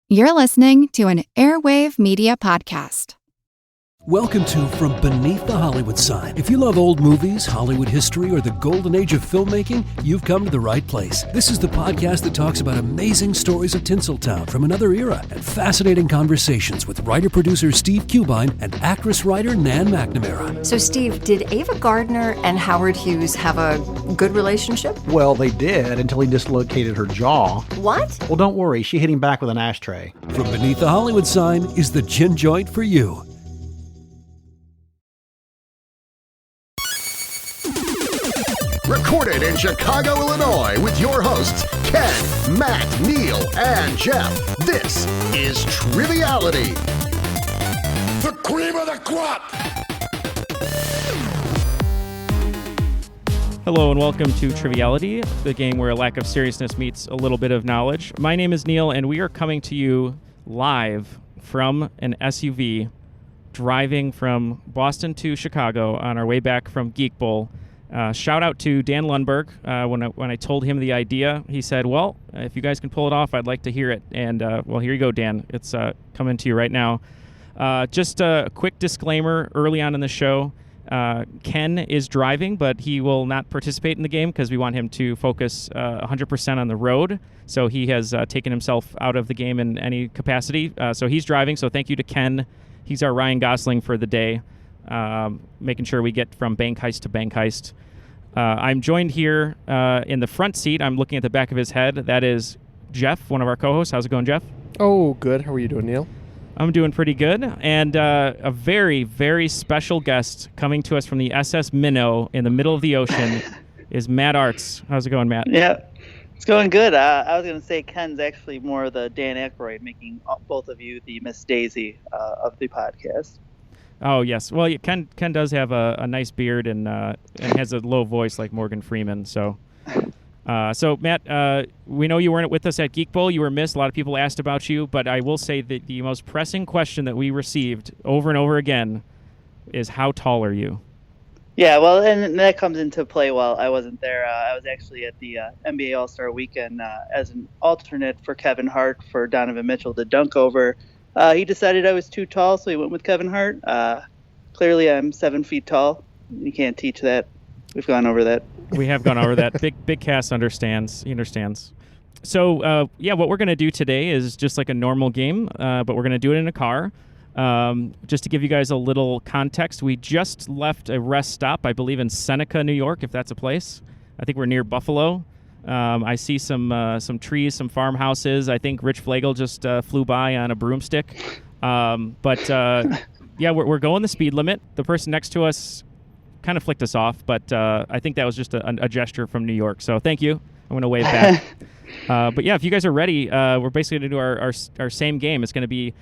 You're listening to an Airwave Media Podcast. Welcome to From Beneath the Hollywood Sign. If you love old movies, Hollywood history, or the golden age of filmmaking, you've come to the right place. This is the podcast that talks about amazing stories of Tinseltown from another era and fascinating conversations with writer-producer Steve Cubine and actress-writer Nan McNamara. So, Steve, did Ava Gardner and Howard Hughes have a good relationship? Well, they did until he dislocated her jaw. What? Well, don't worry. She hit him back with an ashtray. From Beneath the Hollywood Sign is the gin joint for you. Recorded in Chicago, Illinois, with your hosts, Ken, Matt, Neal, and Jeff. This is Triviality. The cream of the crop! Hello and welcome to Triviality, the game where a lack of seriousness meets a little bit of knowledge. My name is Neal, and we are coming to you live from an SUV driving from Boston to Chicago on our way back from Geek Bowl. Shout out to Dan Lundberg. When I told him the idea, he said, well, if you guys can pull it off, I'd like to hear it. And, well, here you go, Dan. It's coming to you right now. Just a quick disclaimer early on in the show. Ken is driving, but he will not participate in the game because we want him to focus 100% on the road. So he has taken himself out of the game in any capacity. So he's driving. So thank you to Ken. He's our Ryan Gosling for the day. Making sure we get from bank heist to bank heist. I'm joined here in the front seat. I'm looking at the back of his head. That is Jeff, one of our co-hosts. How's it going, Jeff? Oh, good. How are you doing, Neal? I'm doing pretty good. And a very, very special guest coming to us from the SS Minnow in the middle of the ocean is Matt Arts. How's it going, Matt? Yeah, it's going good. I was going to say Ken's actually more the Dan Aykroyd, making both of you the Miss Daisy of the podcast. Oh, yes. Well, Ken does have a nice beard and has a low voice like Morgan Freeman. So, Matt, we know you weren't with us at Geek Bowl. You were missed. A lot of people asked about you. But I will say that the most pressing question that we received over and over again is, how tall are you? Yeah, well, and that comes into play while I wasn't there. I was actually at the NBA All-Star Weekend as an alternate for Kevin Hart for Donovan Mitchell to dunk over. He decided I was too tall, so he went with Kevin Hart. Clearly, I'm 7 feet tall. You can't teach that. We've gone over that. We have gone over that. Big Cass understands. He understands. So, what we're going to do today is just like a normal game, but we're going to do it in a car. Just to give you guys a little context, we just left a rest stop, I believe, in Seneca, New York, if that's a place. I think we're near Buffalo. I see some trees, some farmhouses. I think Rich Flegel just flew by on a broomstick. We're going the speed limit. The person next to us kind of flicked us off, but I think that was just a gesture from New York. So thank you. I'm going to wave back. If you guys are ready, we're basically going to do our same game. It's going to be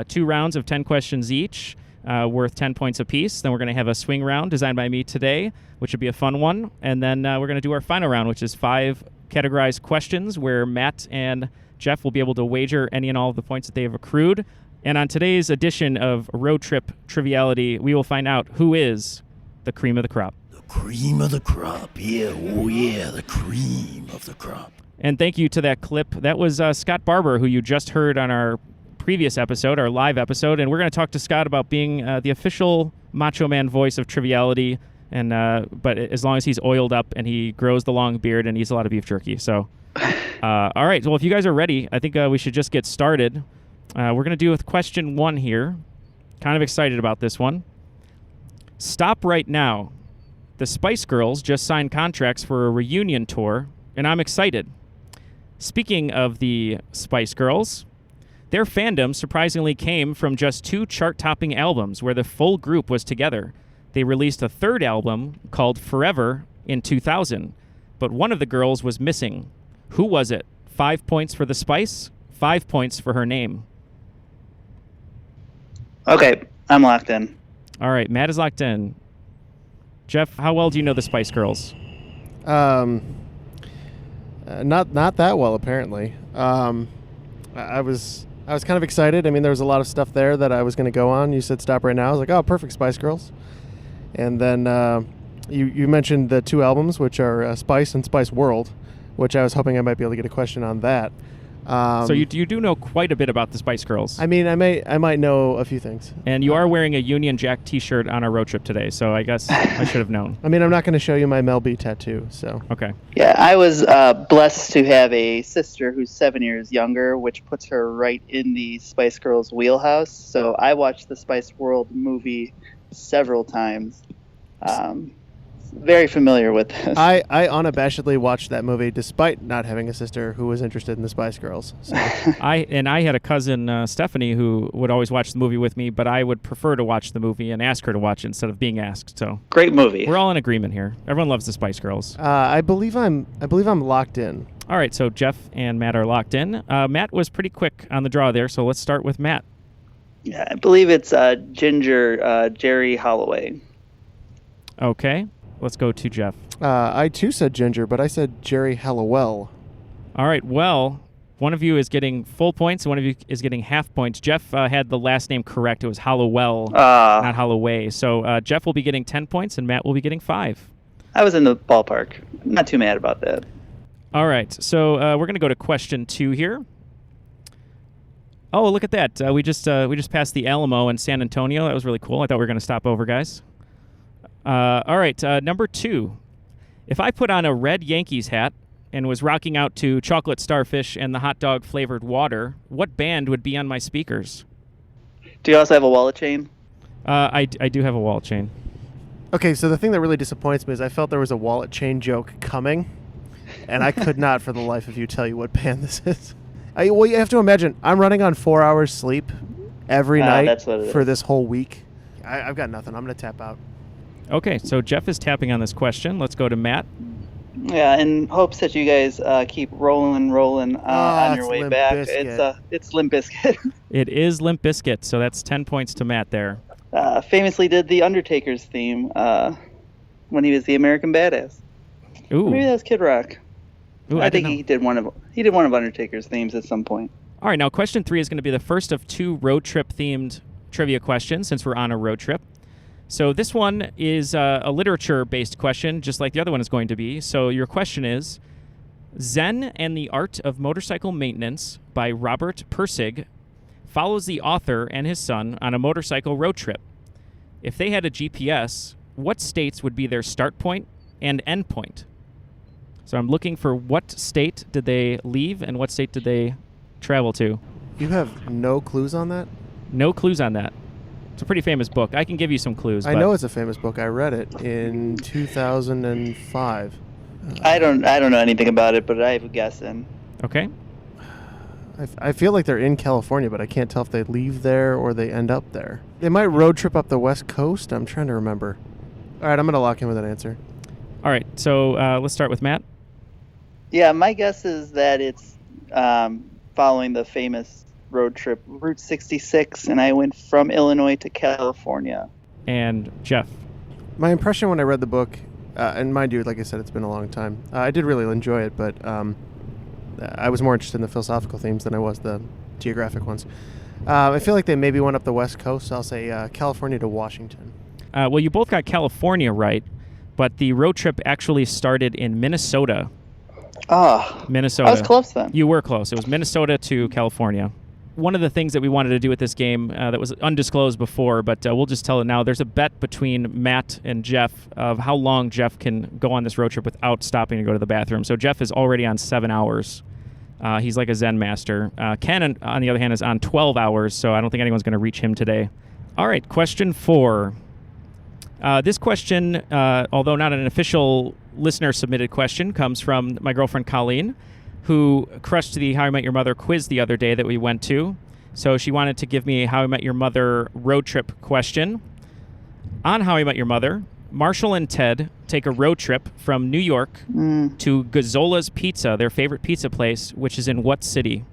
2 rounds of 10 questions each. Worth 10 points apiece. Then we're going to have a swing round designed by me today, which would be a fun one. And then we're going to do our final round, which is 5 categorized questions where Matt and Jeff will be able to wager any and all of the points that they have accrued. And on today's edition of Road Trip Triviality, we will find out who is the cream of the crop. The cream of the crop, yeah. Oh, yeah, the cream of the crop. And thank you to that clip. That was Scott Barber, who you just heard on our previous episode, our live episode, and we're going to talk to Scott about being the official Macho Man voice of Triviality, and but as long as he's oiled up and he grows the long beard and eats a lot of beef jerky. So, all right. Well, if you guys are ready, I think we should just get started. We're going to do with question 1 here. Kind of excited about this one. Stop right now. The Spice Girls just signed contracts for a reunion tour, and I'm excited. Speaking of the Spice Girls, their fandom surprisingly came from just 2 chart-topping albums where the full group was together. They released a 3rd album called Forever in 2000, but one of the girls was missing. Who was it? 5 points for the Spice, 5 points for her name. Okay, I'm locked in. All right, Matt is locked in. Jeff, how well do you know the Spice Girls? Not that well, apparently. I was kind of excited. I mean, there was a lot of stuff there that I was going to go on. You said stop right now. I was like, oh, perfect, Spice Girls. And then you mentioned the 2 albums, which are Spice and Spice World, which I was hoping I might be able to get a question on that. So you do know quite a bit about the Spice Girls. I mean, I might know a few things. And you are wearing a Union Jack T-shirt on our road trip today, so I guess I should have known. I mean, I'm not going to show you my Mel B tattoo, so. Okay. Yeah, I was blessed to have a sister who's 7 years younger, which puts her right in the Spice Girls wheelhouse. So I watched the Spice World movie several times. Very familiar with this. I unabashedly watched that movie despite not having a sister who was interested in the Spice Girls. So. I had a cousin, Stephanie, who would always watch the movie with me, but I would prefer to watch the movie and ask her to watch it instead of being asked. So great movie. We're all in agreement here. Everyone loves the Spice Girls. I believe I'm locked in. All right, so Jeff and Matt are locked in. Matt was pretty quick on the draw there, so let's start with Matt. Yeah, I believe it's Ginger Jerry Holloway. Okay. Let's go to Jeff. I too said Ginger, but I said Jerry Hallowell. All right. Well, one of you is getting full points, and one of you is getting half points. Jeff had the last name correct. It was Hallowell, not Holloway. So Jeff will be getting 10 points, and Matt will be getting 5. I was in the ballpark. I'm not too mad about that. All right. So we're going to go to question 2 here. Oh, look at that. We just passed the Alamo in San Antonio. That was really cool. I thought we were going to stop over, guys. All right, number 2. If I put on a red Yankees hat and was rocking out to Chocolate Starfish and the hot dog flavored water, what band would be on my speakers? Do you also have a wallet chain? I do have a wallet chain. Okay, so the thing that really disappoints me is I felt there was a wallet chain joke coming, and I could not for the life of you tell you what band this is. Well, you have to imagine, I'm running on 4 hours sleep every night for this whole week. I've got nothing. I'm going to tap out. Okay, so Jeff is tapping on this question. Let's go to Matt. Yeah, in hopes that you guys keep rolling on your way Limp back. Bizkit. It's Limp Bizkit. It is Limp Bizkit, so that's 10 points to Matt there. Famously did the Undertaker's theme when he was the American Badass. Ooh. Maybe that was Kid Rock. Ooh, I think he did one of Undertaker's themes at some point. All right, now question 3 is going to be the first of 2 road trip themed trivia questions since we're on a road trip. So this one is a literature-based question, just like the other one is going to be. So your question is, Zen and the Art of Motorcycle Maintenance by Robert Pirsig follows the author and his son on a motorcycle road trip. If they had a GPS, what states would be their start point and end point? So I'm looking for what state did they leave and what state did they travel to? You have no clues on that? No clues on that. It's a pretty famous book. I can give you some clues. I know it's a famous book. I read it in 2005. I don't know anything about it, but I have a guess in. Okay. I feel like they're in California, but I can't tell if they leave there or they end up there. They might road trip up the West Coast. I'm trying to remember. All right, I'm going to lock in with an answer. All right, so let's start with Matt. Yeah, my guess is that it's following the famous road trip Route 66, and I went from Illinois to California. And Jeff. My impression when I read the book, and mind you, like I said, it's been a long time. I did really enjoy it, but I was more interested in the philosophical themes than I was the geographic ones. I feel like they maybe went up the West Coast, so I'll say California to Washington. Well, you both got California right, but the road trip actually started in Minnesota. Minnesota. I was close then. You were close. It was Minnesota to California. One of the things that we wanted to do with this game that was undisclosed before, but we'll just tell it now. There's a bet between Matt and Jeff of how long Jeff can go on this road trip without stopping to go to the bathroom. So Jeff is already on 7 hours. He's like a Zen master. Ken, on the other hand, is on 12 hours, so I don't think anyone's going to reach him today. All right, question 4. This question, although not an official listener-submitted question, comes from my girlfriend Colleen, who crushed the How I Met Your Mother quiz the other day that we went to. So she wanted to give me a How I Met Your Mother road trip question. On How I Met Your Mother, Marshall and Ted take a road trip from New York to Gazzola's Pizza, their favorite pizza place, which is in what city?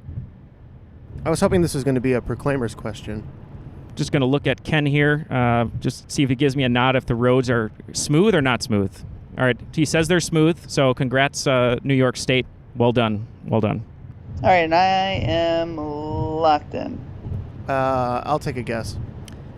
I was hoping this was going to be a Proclaimers question. Just going to look at Ken here, just see if he gives me a nod if the roads are smooth or not smooth. All right, he says they're smooth, so congrats, New York State. Well done. Well done. All right, and I am locked in. I'll take a guess.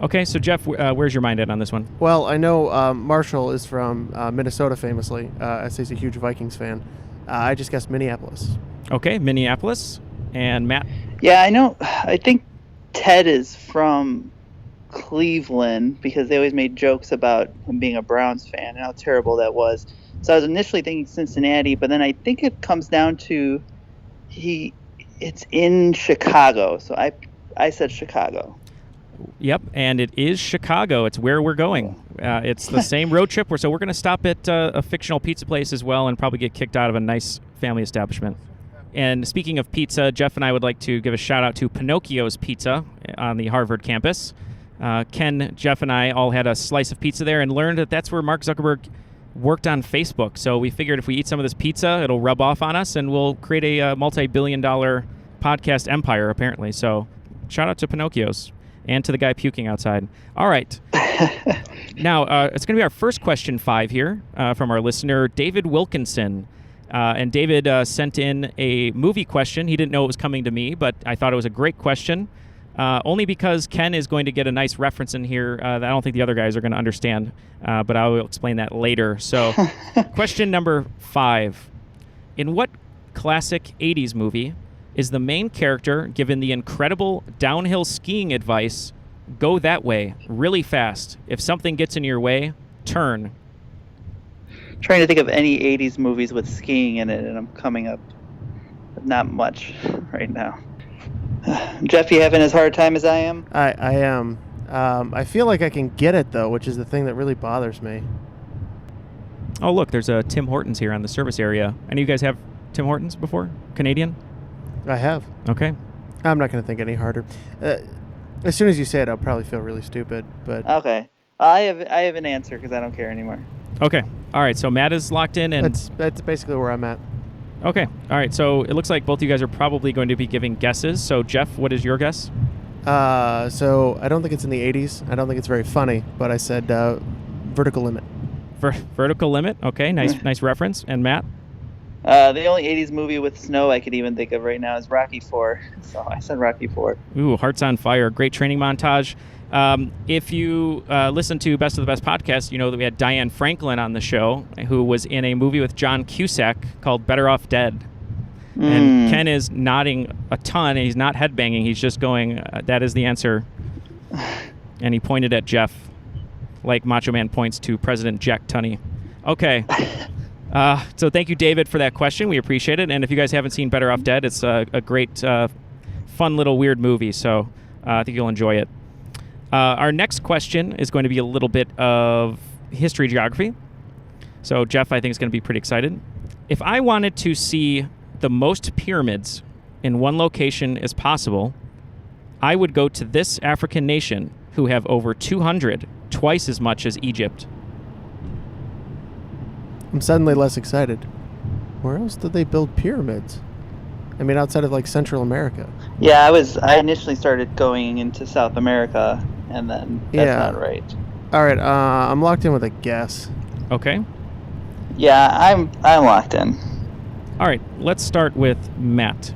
Okay, so Jeff, where's your mind at on this one? Well, I know Marshall is from Minnesota famously, as he's a huge Vikings fan. I just guessed Minneapolis. Okay, Minneapolis. And Matt? Yeah, I know. I think Ted is from Cleveland because they always made jokes about him being a Browns fan and how terrible that was. So I was initially thinking Cincinnati, but then I think it comes down to it's in Chicago. So I said Chicago. Yep, and it is Chicago. It's where we're going. It's the same road trip. So we're going to stop at a fictional pizza place as well and probably get kicked out of a nice family establishment. And speaking of pizza, Jeff and I would like to give a shout-out to Pinocchio's Pizza on the Harvard campus. Ken, Jeff, and I all had a slice of pizza there and learned that that's where Mark Zuckerberg worked on Facebook. So we figured if we eat some of this pizza, it'll rub off on us, and we'll create a multi-billion-dollar podcast empire, apparently. So shout-out to Pinocchio's and to the guy puking outside. All right. Now, it's going to be our first question 5 here from our listener, David Wilkinson. And David sent in a movie question. He didn't know it was coming to me, but I thought it was a great question, only because Ken is going to get a nice reference in here that I don't think the other guys are going to understand, but I will explain that later. So question number 5. In what classic 80s movie is the main character given the incredible downhill skiing advice, go that way, really fast. If something gets in your way, turn? Trying to think of any 80s movies with skiing in it, and I'm coming up with not much right now. Jeff, you having as hard a time as I am? I am. I feel like I can get it, though, which is the thing that really bothers me. Oh, look, there's a Tim Hortons here on the service area. Any of you guys have Tim Hortons before? Canadian? I have. Okay. I'm not going to think any harder. As soon as you say it, I'll probably feel really stupid. But Okay. I have an answer because I don't care anymore. Okay. All right. So Matt is locked in, and that's basically where I'm at. Okay. All right. So it looks like both of you guys are probably going to be giving guesses. So Jeff, what is your guess? So I don't think it's in the 80s. I don't think it's very funny, but I said Vertical Limit. Vertical Limit. Okay. Nice reference. And Matt? The only 80s movie with snow I could even think of right now is Rocky IV. So I said Rocky IV. Ooh, Hearts on Fire. Great training montage. If you listen to Best of the Best podcast, you know that we had Diane Franklin on the show, who was in a movie with John Cusack called Better Off Dead. And Ken is nodding a ton, and he's not headbanging. He's just going, that is the answer. And he pointed at Jeff, like Macho Man points to President Jack Tunney. Okay. So thank you, David, for that question. We appreciate it. And if you guys haven't seen Better Off Dead, it's a great, fun little weird movie. So I think you'll enjoy it. Our next question is going to be a little bit of history geography. So Jeff, I think, is going to be pretty excited. If I wanted to see the most pyramids in one location as possible, I would go to this African nation who have over 200, twice as much as Egypt. I'm suddenly less excited. Where else did they build pyramids? I mean, outside of, like, Central America. Yeah, I initially started going into South America, and then that's not right. All right, I'm locked in with a guess. Okay. Yeah, I'm locked in. All right, let's start with Matt.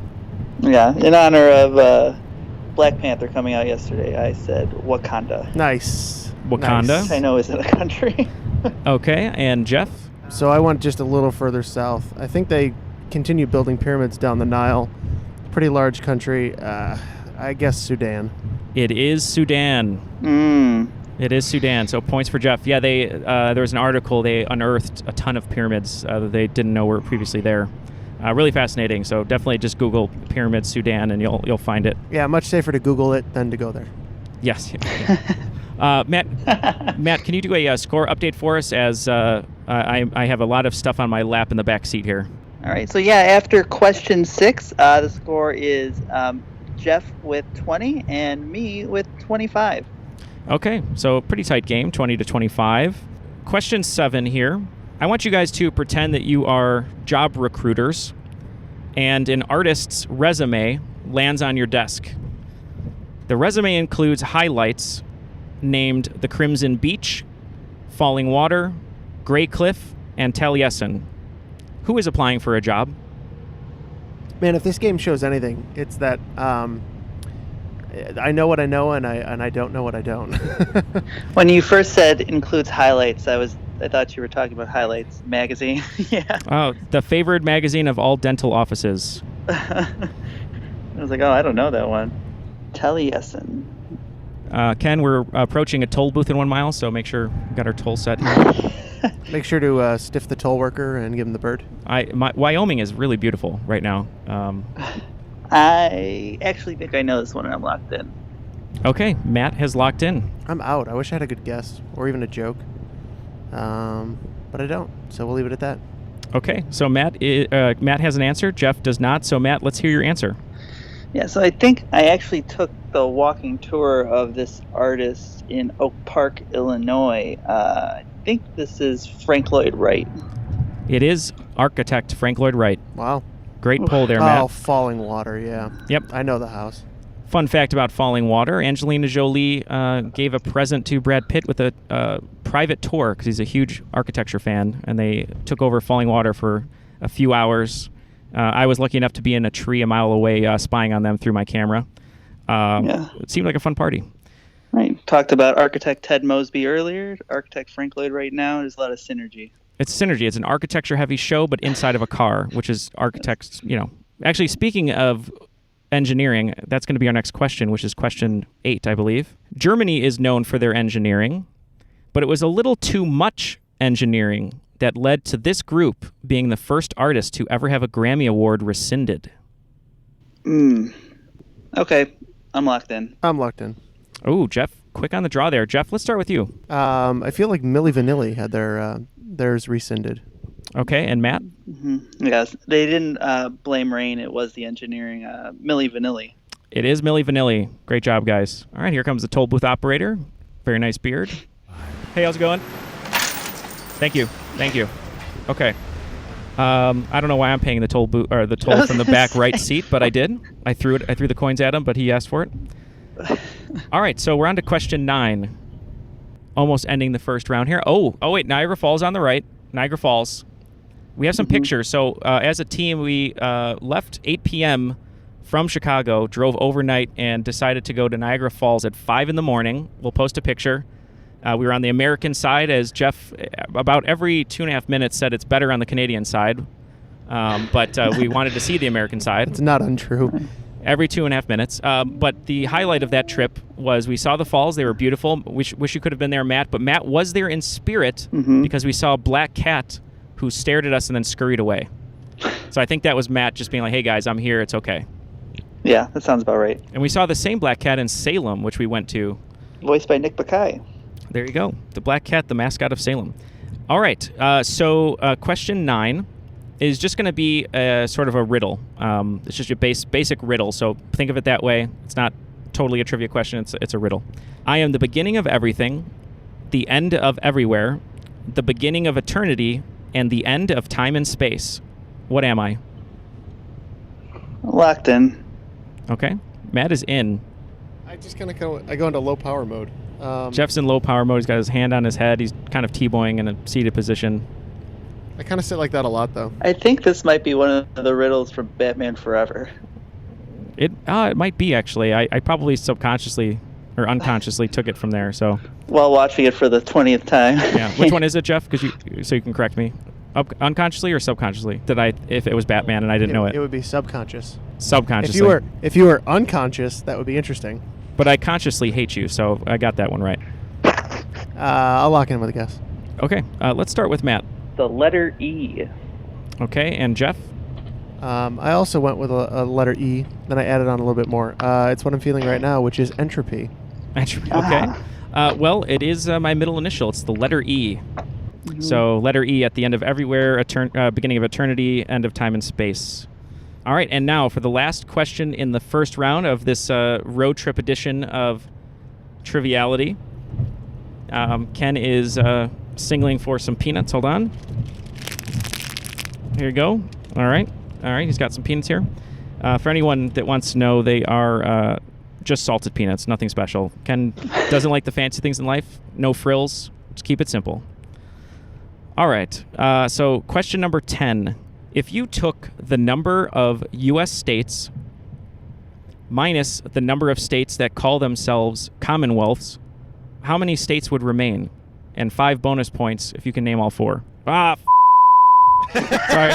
Yeah, in honor of Black Panther coming out yesterday, I said Wakanda. Nice. Wakanda? Nice. I know isn't a country. Okay, and Jeff? So I went just a little further south. I think they continue building pyramids down the Nile. Pretty large country. I guess Sudan. It is Sudan. It is Sudan. So points for Jeff. Yeah, there was an article. They unearthed a ton of pyramids that they didn't know were previously there. Really fascinating. So definitely just Google pyramids Sudan and you'll find it. Yeah, much safer to Google it than to go there. Yes. Matt, can you do a score update for us? As I have a lot of stuff on my lap in the back seat here. All right. So yeah, after question 6, the score is Jeff with 20 and me with 25. Okay, so pretty tight game, 20 to 25. Question 7 here. I want you guys to pretend that you are job recruiters and an artist's resume lands on your desk. The resume includes highlights named The Crimson Beach, Falling Water, Grey Cliff, and Taliesin. Who is applying for a job? Man, if this game shows anything, it's that I know what I know and I don't know what I don't. When you first said includes highlights, I thought you were talking about Highlights magazine. Yeah. Oh, the favored magazine of all dental offices. was like, oh, I don't know that one. Taliesin. Ken, we're approaching a toll booth in 1 mile, so make sure we got our toll set here. Make sure to stiff the toll worker and give him the bird. Wyoming is really beautiful right now. I actually think I know this one, and I'm locked in. Okay, Matt has locked in. I'm out. I wish I had a good guess or even a joke. But I don't, so we'll leave it at that. Okay, so Matt has an answer. Jeff does not. So Matt, let's hear your answer. Yeah, so I think I actually took the walking tour of this artist in Oak Park, Illinois. I think this is Frank Lloyd Wright. It is architect Frank Lloyd Wright. Wow. Great pull there, Matt. Oh, Falling Water, yeah. Yep. I know the house. Fun fact about Falling Water, Angelina Jolie gave a present to Brad Pitt with a private tour because he's a huge architecture fan, and they took over Falling Water for a few hours. I was lucky enough to be in a tree a mile away spying on them through my camera. It seemed like a fun party. Right. Talked about architect Ted Mosby earlier, architect Frank Lloyd Wright now. There's a lot of synergy. It's synergy. It's an architecture-heavy show, but inside of a car, which is architects, Actually, speaking of engineering, that's going to be our next question, which is question 8, I believe. Germany is known for their engineering, but it was a little too much engineering that led to this group being the first artist to ever have a Grammy Award rescinded. Okay, I'm locked in. I'm locked in. Oh, Jeff, quick on the draw there. Jeff, let's start with you. I feel like Milli Vanilli had theirs rescinded. Okay, and Matt? Mm-hmm. Yes, they didn't blame rain. It was the engineering. Milli Vanilli. It is Milli Vanilli. Great job, guys. All right, here comes the toll booth operator. Very nice beard. Hey, how's it going? Thank you. Okay. I don't know why I'm paying the toll or the toll from the back right seat, but I did. I threw the coins at him, but he asked for it. All right, so we're on to question 9. Almost ending the first round here. Oh wait, Niagara Falls on the right. Niagara Falls. We have some pictures. So as a team, we left 8 p.m. from Chicago, drove overnight, and decided to go to Niagara Falls at 5 in the morning. We'll post a picture. We were on the American side, as Jeff about every 2.5 minutes said it's better on the Canadian side. But we wanted to see the American side. It's not untrue. Every 2.5 minutes. But the highlight of that trip was we saw the falls. They were beautiful. Wish you could have been there, Matt. But Matt was there in spirit because we saw a black cat who stared at us and then scurried away. So I think that was Matt just being like, hey, guys, I'm here. It's okay. Yeah, that sounds about right. And we saw the same black cat in Salem, which we went to. Voiced by Nick Bakay. There you go. The black cat, the mascot of Salem. All right. So question 9 is just going to be sort of a riddle. It's just a basic riddle, so think of it that way. It's not totally a trivia question. It's a riddle. I am the beginning of everything, the end of everywhere, the beginning of eternity, and the end of time and space. What am I? Locked in. Okay. Matt is in. I just kind of go into low power mode. Jeff's in low power mode. He's got his hand on his head. He's kind of T-boying in a seated position. I kind of sit like that a lot, though. I think this might be one of the riddles from Batman Forever. It might be, actually. I probably subconsciously or unconsciously took it from there. So while watching it for the 20th time. Yeah. Which one is it, Jeff? So you can correct me. Unconsciously or subconsciously? If it was Batman and I didn't know it? It would be subconscious. Subconsciously. If you were unconscious, that would be interesting. But I consciously hate you, so I got that one right. I'll lock in with a guess. Okay. Let's start with Matt. The letter E. Okay, and Jeff? I also went with a letter E, then I added on a little bit more. It's what I'm feeling right now, which is entropy. Entropy, okay. Well, it is my middle initial. It's the letter E. So letter E at the end of everywhere, beginning of eternity, end of time and space. All right, and now for the last question in the first round of this road trip edition of Triviality. Ken is singling for some peanuts. Hold on. Here you go. All right. He's got some peanuts here. For anyone that wants to know, they are just salted peanuts, nothing special. Ken doesn't like the fancy things in life. No frills. Just keep it simple. All right. So question number 10. If you took the number of U.S. states minus the number of states that call themselves commonwealths, how many states would remain? And 5 bonus points if you can name all 4. Sorry.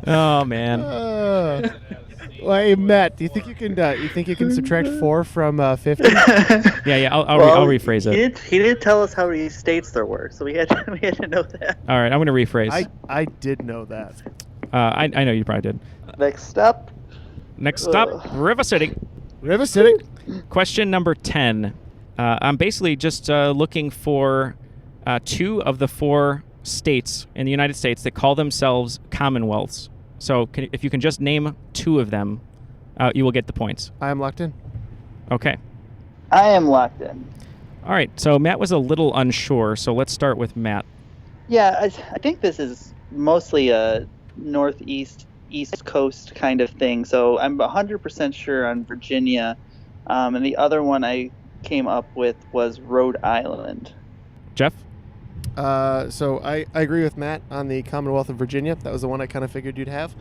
Oh man. Well, hey, Matt, do you think you can subtract 4 from 50? Yeah. I'll rephrase it. He didn't tell us how many states there were, so we had to know that. All right, I'm going to rephrase. I did know that. I know you probably did. Next up. River City. River City. Question number 10. I'm basically just looking for 2 of the 4 states in the United States that call themselves commonwealths. So if you can just name 2 of them, you will get the points. I am locked in. Okay. I am locked in. All right. So Matt was a little unsure. So let's start with Matt. Yeah, I think this is mostly a northeast, east coast kind of thing. So I'm 100% sure on Virginia. And the other one I came up with was Rhode Island. Jeff? So I agree with Matt on the Commonwealth of Virginia. That was the one I kind of figured you'd have.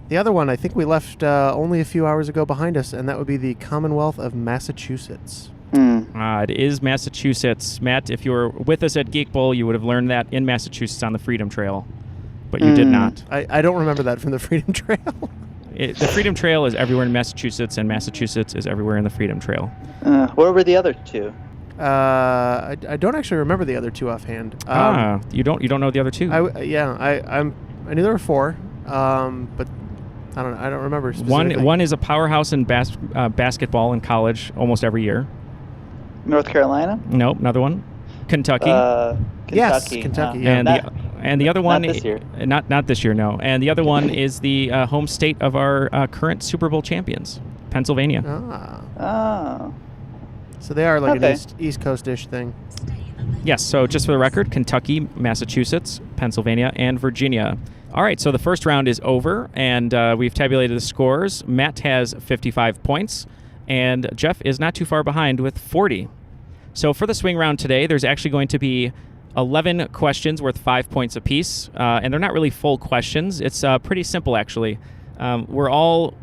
The other one I think we left only a few hours ago behind us, and that would be the Commonwealth of Massachusetts. It is Massachusetts. Matt, if you were with us at Geek Bowl, you would have learned that in Massachusetts on the Freedom Trail, but you did not. I don't remember that from the Freedom Trail. The Freedom Trail is everywhere in Massachusetts, and Massachusetts is everywhere in the Freedom Trail. What were the other 2? I don't actually remember the other 2 offhand. You don't know the other 2? I knew there were 4, but I don't remember specifically. One is a powerhouse in basketball in college almost every year. North Carolina? Nope, another one. Kentucky. Kentucky. Yes, Kentucky. Yeah. And the other one, not this year. Not this year, no. And the other one is the home state of our current Super Bowl champions, Pennsylvania. Oh. So they are like an East Coast-ish thing. Yes. So just for the record, Kentucky, Massachusetts, Pennsylvania, and Virginia. All right. So the first round is over, and we've tabulated the scores. Matt has 55 points, and Jeff is not too far behind with 40. So for the swing round today, there's actually going to be 11 questions worth 5 points apiece, and they're not really full questions. It's pretty simple, actually. We're all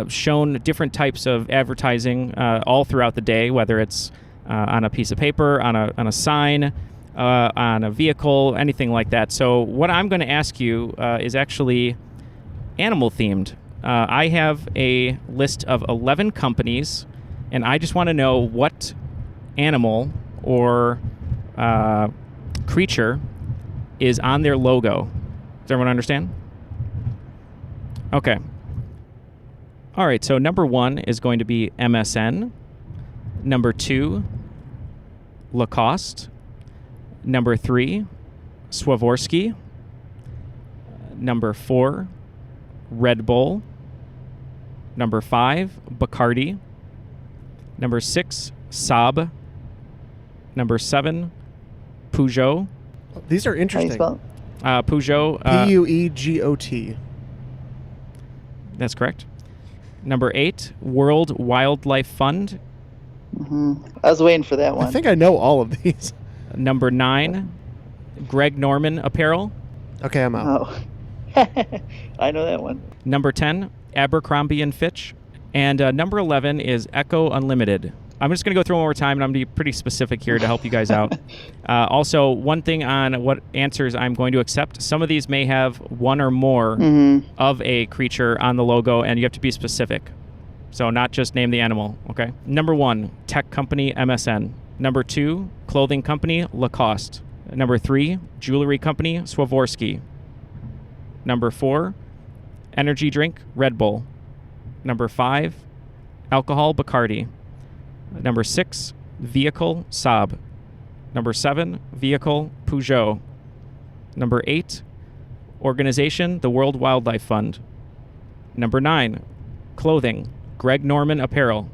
shown different types of advertising all throughout the day, whether it's on a piece of paper, on a sign, on a vehicle, anything like that. So what I'm going to ask you is actually animal-themed. I have a list of 11 companies, and I just want to know what animal or creature is on their logo. Does everyone understand? Okay. All right, so number 1 is going to be MSN. Number 2, Lacoste. Number 3, Swarovski. Number 4, Red Bull. Number 5, Bacardi. Number 6, Saab. Number 7, Peugeot. These are interesting. Peugeot. Puegot. That's correct. Number 8, World Wildlife Fund. I was waiting for that one. I think I know all of these. Number 9, Greg Norman Apparel. Okay, I'm out. Oh. I know that one. Number 10, Abercrombie & Fitch. And number 11 is Echo Unlimited. I'm just going to go through one more time, and I'm going to be pretty specific here to help you guys out. Also, one thing on what answers I'm going to accept. Some of these may have one or more of a creature on the logo, and you have to be specific. So not just name the animal, okay? Number 1, tech company MSN. Number 2, clothing company Lacoste. Number 3, jewelry company Swarovski. Number 4, energy drink Red Bull. Number 5, alcohol Bacardi. Number 6, vehicle Saab. Number 7, vehicle Peugeot. Number 8, organization the World Wildlife Fund. Number 9, clothing Greg Norman Apparel.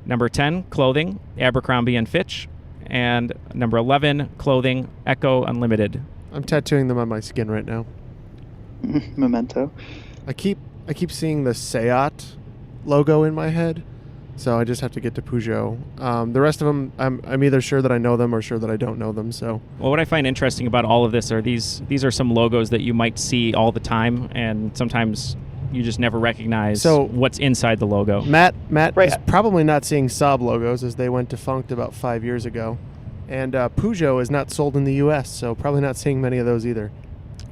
Number 10, clothing Abercrombie & Fitch. And number 11, clothing Echo Unlimited. I'm tattooing them on my skin right now. Memento. I keep seeing the Seat logo in my head, so I just have to get to Peugeot. The rest of them, I'm either sure that I know them or sure that I don't know them. So, well, what I find interesting about all of this are these are some logos that you might see all the time, and sometimes you just never recognize what's inside the logo. Matt is probably not seeing Saab logos, as they went defunct about 5 years ago, And Peugeot is not sold in the U.S., so probably not seeing many of those either.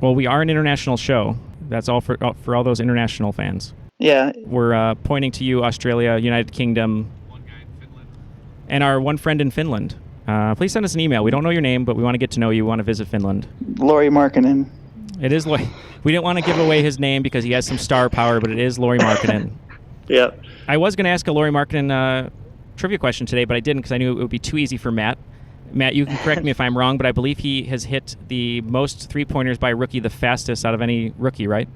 Well, we are an international show. That's all for all those international fans. Yeah. We're pointing to you, Australia, United Kingdom, and our one friend in Finland. Please send us an email. We don't know your name, but we want to get to know you. We want to visit Finland. Lori Markkinen. It is Lori. We didn't want to give away his name because he has some star power, but it is Lori Markkinen. Yep. I was going to ask a Lori Markkinen trivia question today, but I didn't because I knew it would be too easy for Matt. Matt, you can correct me if I'm wrong, but I believe he has hit the most three-pointers by a rookie, the fastest out of any rookie, right?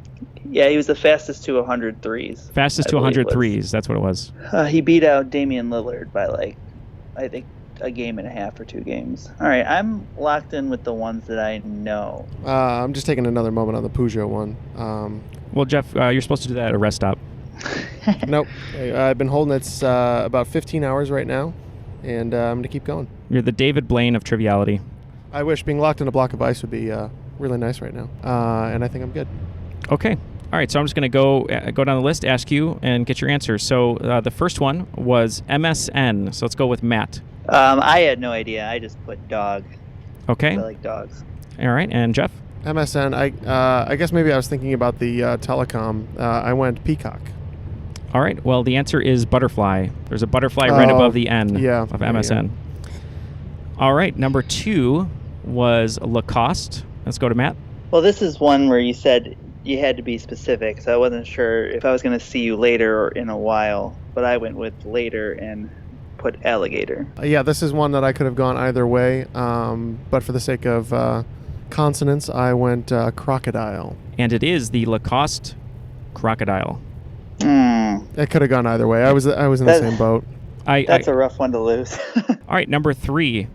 Yeah, he was the fastest to 100 threes. Fastest to 100 threes, that's what it was. He beat out Damian Lillard by, I think, a game and a half or 2 games. All right, I'm locked in with the ones that I know. I'm just taking another moment on the Peugeot one. Well, Jeff, you're supposed to do that at a rest stop. Nope. I've been holding it about 15 hours right now, and I'm going to keep going. You're the David Blaine of Triviality. I wish being locked in a block of ice would be really nice right now, and I think I'm good. Okay. All right, so I'm just going to go down the list, ask you, and get your answers. So the first one was MSN, so let's go with Matt. I had no idea. I just put dog. Okay. I like dogs. All right, and Jeff? MSN, I guess maybe I was thinking about the telecom. I went Peacock. All right, well, the answer is butterfly. There's a butterfly right above the N of MSN. Yeah. All right, number 2 was Lacoste. Let's go to Matt. Well, this is one where you said you had to be specific, so I wasn't sure if I was going to see you later or in a while, but I went with later and put alligator. Yeah, this is one that I could have gone either way, but for the sake of consonants, I went crocodile. And it is the Lacoste crocodile. It could have gone either way. I was in the same boat. That's a rough one to lose. All right, number 3,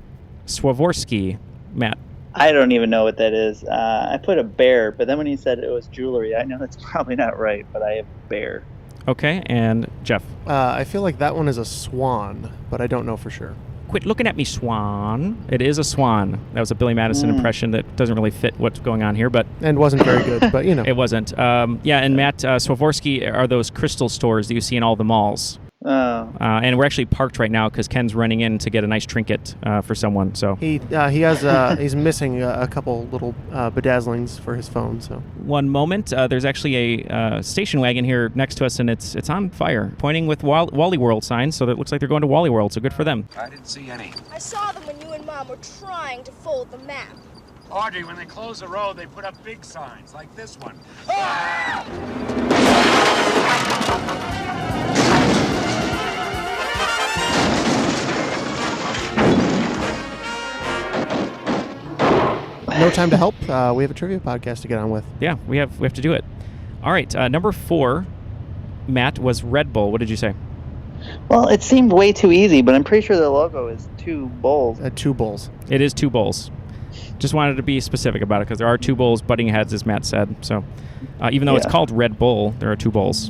Swarovski. Matt. I don't even know what that is. I put a bear, but then when you said it was jewelry, I know that's probably not right, but I have bear. Okay, and Jeff. I feel like that one is a swan, but I don't know for sure. Quit looking at me, swan. It is a swan. That was a Billy Madison impression that doesn't really fit what's going on here, but and wasn't very good, but you know. It wasn't. Yeah, and Matt, Swarovski are those crystal stores that you see in all the malls. Oh. And we're actually parked right now because Ken's running in to get a nice trinket for someone. So he has he's missing a couple little bedazzlings for his phone. So one moment, there's actually a station wagon here next to us, and it's on fire, pointing with Wally World signs. So that looks like they're going to Wally World. So good for them. I didn't see any. I saw them when you and Mom were trying to fold the map. Audrey, when they close the road, they put up big signs like this one. Ah! No time to help. We have a trivia podcast to get on with. Yeah, we have to do it. All right, number 4, Matt, was Red Bull. What did you say? Well, it seemed way too easy, but I'm pretty sure the logo is 2 bowls. 2 bowls. It is 2 bowls. Just wanted to be specific about it because there are 2 bowls butting heads, as Matt said. So even though it's called Red Bull, there are 2 bowls.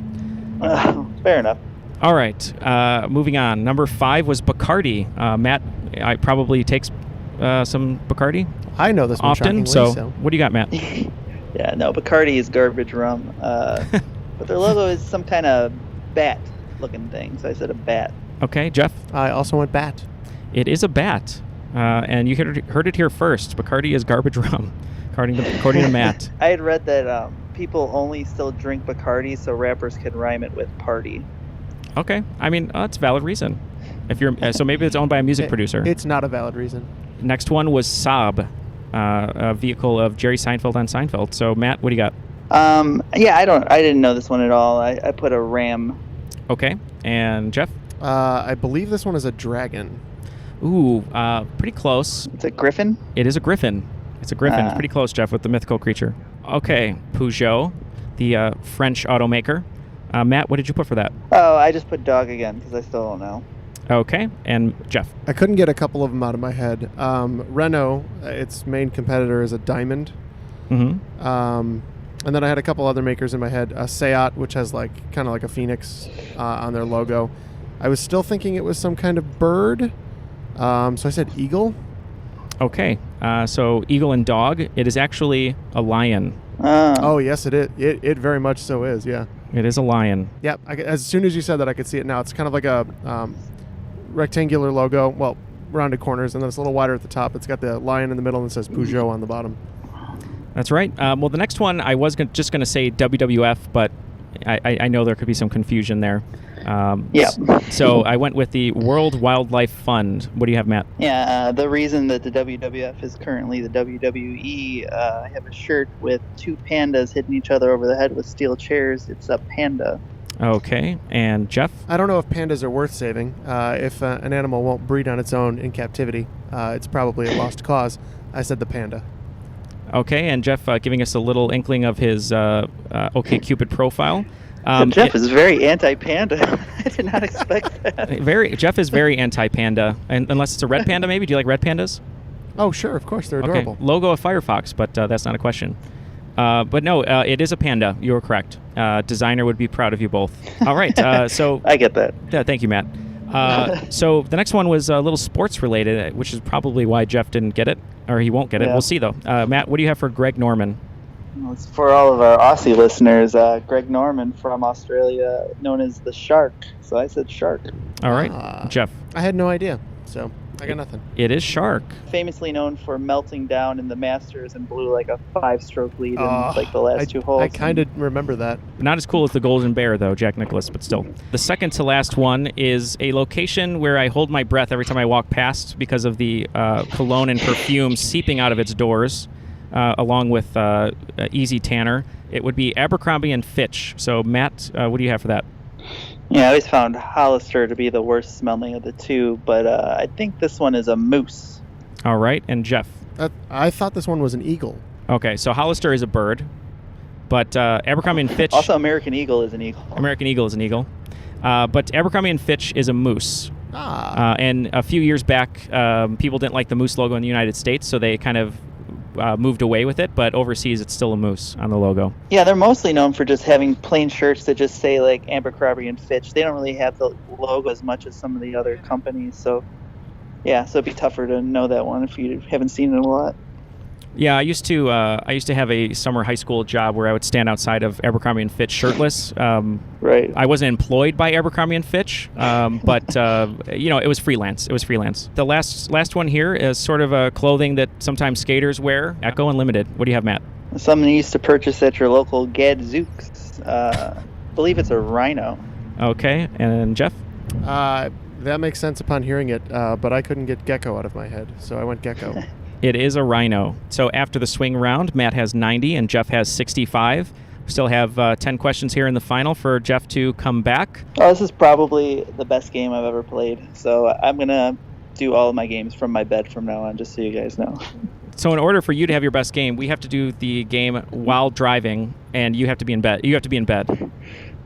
Fair enough. All right, moving on. Number 5 was Bacardi. Matt, I probably takes some Bacardi. I know this one often. So what do you got, Matt? Yeah, no, Bacardi is garbage rum. But their logo is some kind of bat-looking thing, so I said a bat. Okay, Jeff? I also went bat. It is a bat. And you heard it here first. Bacardi is garbage rum, according to Matt. I had read that people only still drink Bacardi so rappers can rhyme it with party. Okay. I mean, that's a valid reason. If you're so maybe it's owned by a music producer. It's not a valid reason. Next one was Saab, a vehicle of Jerry Seinfeld on Seinfeld. So Matt, what do you got? Yeah, I didn't know this one at all. I put a ram. Okay. And Jeff? I believe this one is a dragon. Ooh, pretty close. It's a griffin? It is a griffin. It's a griffin. It's pretty close, Jeff, with the mythical creature. Okay, Peugeot, the French automaker. Matt, what did you put for that? Oh, I just put dog again because I still don't know. Okay, and Jeff? I couldn't get a couple of them out of my head. Renault, its main competitor is a diamond. Mm-hmm. And then I had a couple other makers in my head. Seat, which has kind of like a phoenix on their logo. I was still thinking it was some kind of bird. So I said eagle. Okay, so eagle and dog. It is actually a lion. Oh, yes, it is. It very much so is, yeah. It is a lion. Yep. As soon as you said that, I could see it now. It's kind of like a rectangular logo. Well, rounded corners, and then it's a little wider at the top. It's got the lion in the middle and it says Peugeot on the bottom. That's right. Well, the next one, I was just going to say WWF, but I know there could be some confusion there. So I went with the World Wildlife Fund. What do you have, Matt? Yeah, the reason that the WWF is currently the WWE, I have a shirt with two pandas hitting each other over the head with steel chairs. It's a panda. Okay, and Jeff? I don't know if pandas are worth saving. If an animal won't breed on its own in captivity, it's probably a lost cause. I said the panda. Okay, and Jeff giving us a little inkling of his OkCupid profile. Jeff is very anti-panda. I did not expect that. Jeff is very anti-panda, and unless it's a red panda, maybe. Do you like red pandas? Oh, sure, of course, they're adorable. Okay. Logo of Firefox, but that's not a question. But no, it is a panda. You were correct. Designer would be proud of you both. All right, so I get that. Yeah, thank you, Matt. So the next one was a little sports related, which is probably why Jeff didn't get it, or he won't get it. Yeah. We'll see though. Matt, what do you have for Greg Norman? Well, it's for all of our Aussie listeners, Greg Norman from Australia, known as the Shark. So I said Shark. All right, Jeff. I had no idea, so I got nothing. It is Shark. Famously known for melting down in the Masters and blew like a 5-stroke lead in like the last two holes. I kind of remember that. Not as cool as the Golden Bear, though, Jack Nicklaus, but still. The second to last one is a location where I hold my breath every time I walk past because of the cologne and perfume seeping out of its doors, along with Easy Tanner. It would be Abercrombie and Fitch. So, Matt, what do you have for that? Yeah, I always found Hollister to be the worst smelling of the two, but I think this one is a moose. All right, and Jeff? I thought this one was an eagle. Okay, so Hollister is a bird, but Abercrombie and Fitch... Also, American Eagle is an eagle. American Eagle is an eagle. But Abercrombie and Fitch is a moose. And a few years back, people didn't like the moose logo in the United States, so they kind of moved away with it, but overseas it's still a moose on the logo. Yeah, they're mostly known for just having plain shirts that just say like Abercrombie and Fitch. They don't really have the logo as much as some of the other companies, so yeah, so it'd be tougher to know that one if you haven't seen it a lot. Yeah, I used to have a summer high school job where I would stand outside of Abercrombie and Fitch shirtless. Right. I wasn't employed by Abercrombie and Fitch, but it was freelance. It was freelance. The last one here is sort of a clothing that sometimes skaters wear. Echo Unlimited. What do you have, Matt? Something you used to purchase at your local Gadzooks. I believe it's a rhino. Okay, and Jeff? That makes sense upon hearing it, but I couldn't get gecko out of my head, so I went gecko. It is a rhino. So after the swing round, Matt has 90 and Jeff has 65. We still have 10 questions here in the final for Jeff to come back. Oh, this is probably the best game I've ever played. So I'm going to do all of my games from my bed from now on, just so you guys know. So in order for you to have your best game, we have to do the game while driving, and you have to be in bed. You have to be in bed.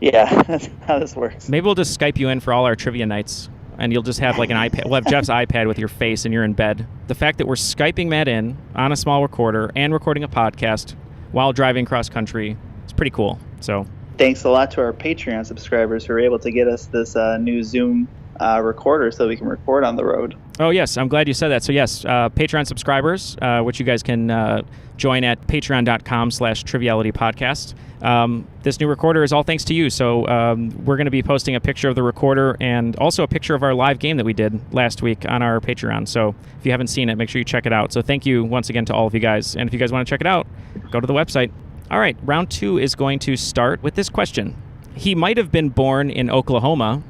Yeah, that's how this works. Maybe we'll just Skype you in for all our trivia nights. And you'll just have like an iPad. We'll have Jeff's iPad with your face, and you're in bed. The fact that we're Skyping Matt in on a small recorder and recording a podcast while driving cross country is pretty cool. So thanks a lot to our Patreon subscribers who are able to get us this new Zoom recorder so we can record on the road. Oh, yes. I'm glad you said that. So, yes, Patreon subscribers, which you guys can join at patreon.com/trivialitypodcast. This new recorder is all thanks to you. So we're going to be posting a picture of the recorder and also a picture of our live game that we did last week on our Patreon. So if you haven't seen it, make sure you check it out. So thank you once again to all of you guys. And if you guys want to check it out, go to the website. All right, round 2 is going to start with this question. He might have been born in Oklahoma,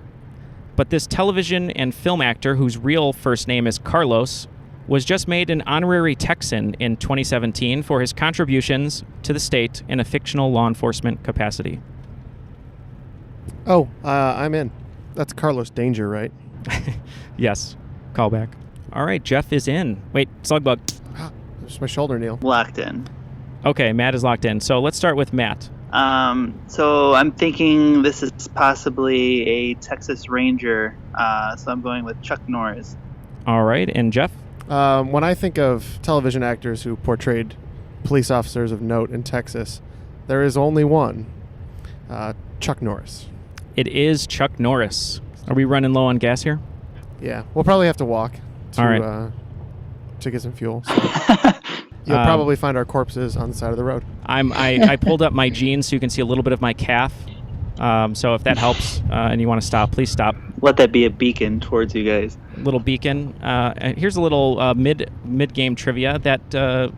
but this television and film actor, whose real first name is Carlos, was just made an honorary Texan in 2017 for his contributions to the state in a fictional law enforcement capacity. Oh, I'm in. That's Carlos Danger, right? Yes. Callback. All right, Jeff is in. Wait, Slugbug. It's my shoulder, Neil. Locked in. Okay, Matt is locked in. So let's start with Matt. So I'm thinking this is possibly a Texas Ranger, so I'm going with Chuck Norris. All right, and Jeff? When I think of television actors who portrayed police officers of note in Texas, there is only one, Chuck Norris. It is Chuck Norris. Are we running low on gas here? Yeah, we'll probably have to walk to, all right. To get some fuel. So. You'll probably find our corpses on the side of the road. I pulled up my jeans so you can see a little bit of my calf. So if that helps and you want to stop, please stop. let that be a beacon towards you guys. Little beacon. And here's a little mid-game trivia. That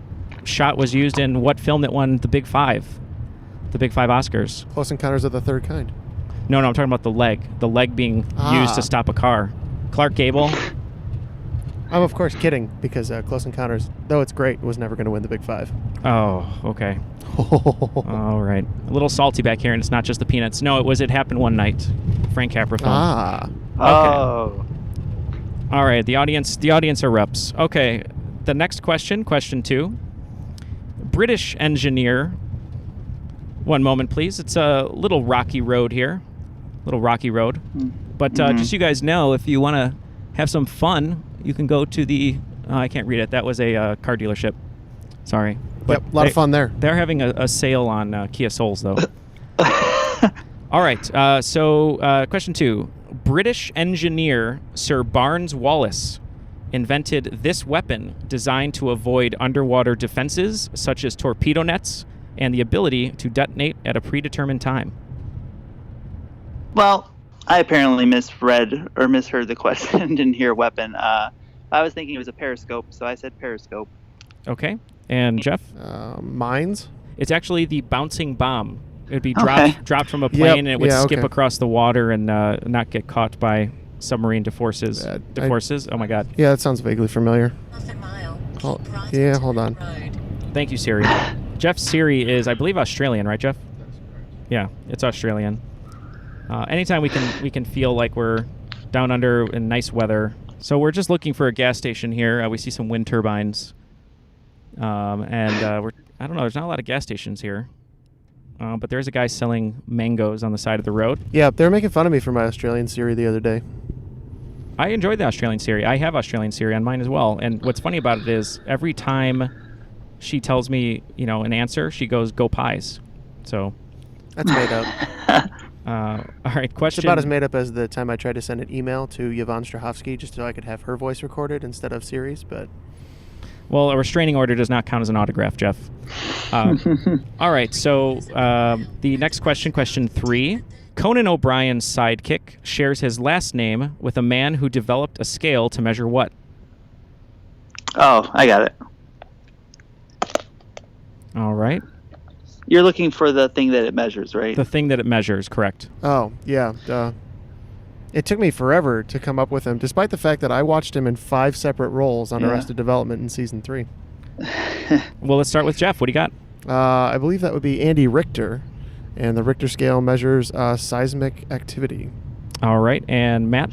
shot was used in what film that won the Big Five? The Big Five Oscars. Close Encounters of the Third Kind. No, I'm talking about the leg. The leg being used to stop a car. Clark Gable. I'm of course kidding, because Close Encounters, though it's great, was never going to win the Big Five. Oh, okay. All right. A little salty back here, and it's not just the peanuts. No, it happened one night. Frank Capra film. Okay. Oh. All right. The audience erupts. Okay. The next question 2. British engineer. One moment, please. It's a little rocky road here. But just so you guys know, if you want to have some fun, you can go to the... I can't read it. That was a car dealership. Sorry. But a lot of fun there. They're having a sale on Kia Souls, though. All right. So question 2. British engineer Sir Barnes Wallis invented this weapon designed to avoid underwater defenses, such as torpedo nets, and the ability to detonate at a predetermined time. Well, I apparently misread or misheard the question and didn't hear weapon. I was thinking it was a periscope, so I said periscope. Okay. And Jeff? Mines? It's actually the bouncing bomb. It would be dropped from a plane, and it would skip across the water and not get caught by submarine forces. Oh, my God. Yeah, that sounds vaguely familiar. Hold on. Thank you, Siri. Jeff's Siri is, I believe, Australian, right, Jeff? Yeah, it's Australian. Anytime we can feel like we're down under in nice weather. So we're just looking for a gas station here. We see some wind turbines. I don't know, there's not a lot of gas stations here. But there's a guy selling mangoes on the side of the road. Yeah, they were making fun of me for my Australian Siri the other day. I enjoyed the Australian Siri. I have Australian Siri on mine as well. And what's funny about it is every time she tells me, an answer, she goes, "Go Pies." So that's made up. All right, question. It's about as made up as the time I tried to send an email to Yvonne Strahovski just so I could have her voice recorded instead of Siri's, but... Well, a restraining order does not count as an autograph, Jeff. All right, so the next question 3. Conan O'Brien's sidekick shares his last name with a man who developed a scale to measure what? Oh, I got it. All right. You're looking for the thing that it measures, right? The thing that it measures, correct. Oh, yeah. It took me forever to come up with him, despite the fact that I watched him in 5 separate roles on Arrested Development in Season 3. Well, let's start with Jeff. What do you got? I believe that would be Andy Richter, and the Richter scale measures seismic activity. All right. And Matt?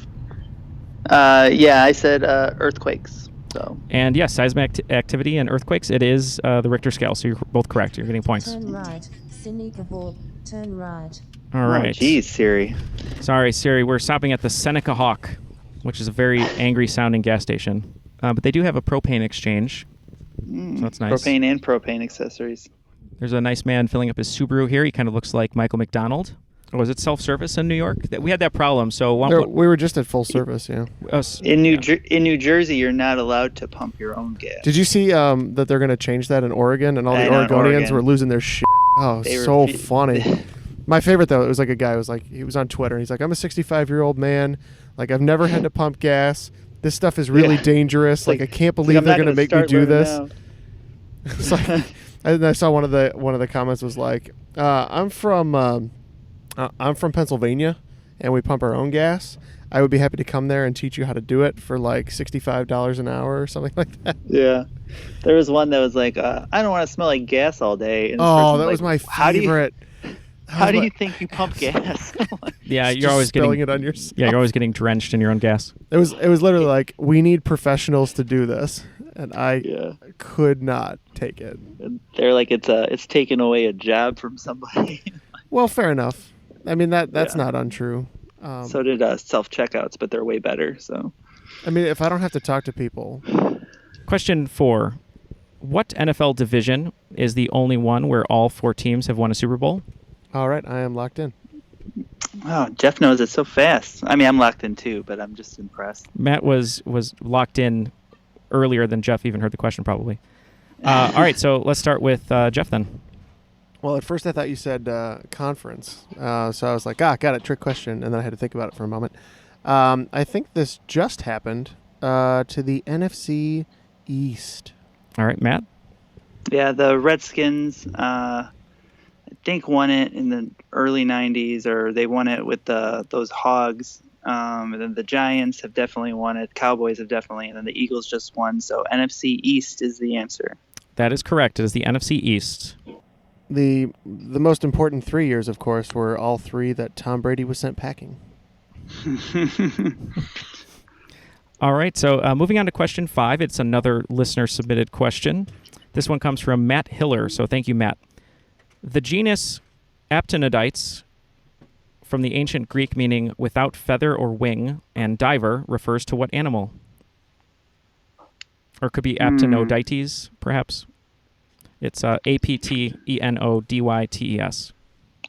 I said earthquakes. So. And yes, seismic activity and earthquakes, it is the Richter scale, so you're both correct. You're getting points. Turn right. Seneca Board. Turn right. All right. Oh, geez, Siri. Sorry, Siri. We're stopping at the Seneca Hawk, which is a very angry-sounding gas station. But they do have a propane exchange, so that's nice. Propane and propane accessories. There's a nice man filling up his Subaru here. He kind of looks like Michael McDonald. Oh, is it self-service in New York? We had that problem. So we were just at full service, yeah. In New Jersey, you're not allowed to pump your own gas. Did you see that they're going to change that in Oregon, and all the Oregonians were losing their shit? Oh, so funny. My favorite, though, it was like a guy he was on Twitter, and he's like, I'm a 65-year-old man. Like, I've never had to pump gas. This stuff is really dangerous. Like, I can't believe they're going to make me do this. It's like, and I saw one of the comments was like, I'm from Pennsylvania, and we pump our own gas. I would be happy to come there and teach you how to do it for like $65 an hour or something like that. Yeah. There was one that was like, I don't want to smell like gas all day. And that was my favorite. How do you think you pump gas? Yeah, you're always getting it on yourself. Yeah, you're always getting drenched in your own gas. It was literally like, we need professionals to do this, and I could not take it. And they're like, it's taking away a job from somebody. Well, fair enough. I mean that's not untrue. So did self checkouts, but they're way better. So, I mean, if I don't have to talk to people. Question 4: what NFL division is the only one where all 4 teams have won a Super Bowl? All right, I am locked in. Oh, Jeff knows it so fast. I mean, I'm locked in too, but I'm just impressed. Matt was locked in earlier than Jeff even heard the question, probably. All right, so let's start with Jeff then. Well, at first I thought you said conference, so I was like, got it, trick question, and then I had to think about it for a moment. I think this just happened to the NFC East. All right, Matt? Yeah, the Redskins, I think, won it in the early 90s, or they won it with those Hogs. And then the Giants have definitely won it. Cowboys have definitely, and then the Eagles just won. So NFC East is the answer. That is correct. It is the NFC East. The most important 3 years, of course, were all 3 that Tom Brady was sent packing. All right, so moving on to question 5. It's another listener-submitted question. This one comes from Matt Hiller, so thank you, Matt. The genus Aptenodytes, from the ancient Greek meaning without feather or wing, and diver, refers to what animal? Or it could be Aptenodytes, perhaps. It's Aptenodytes.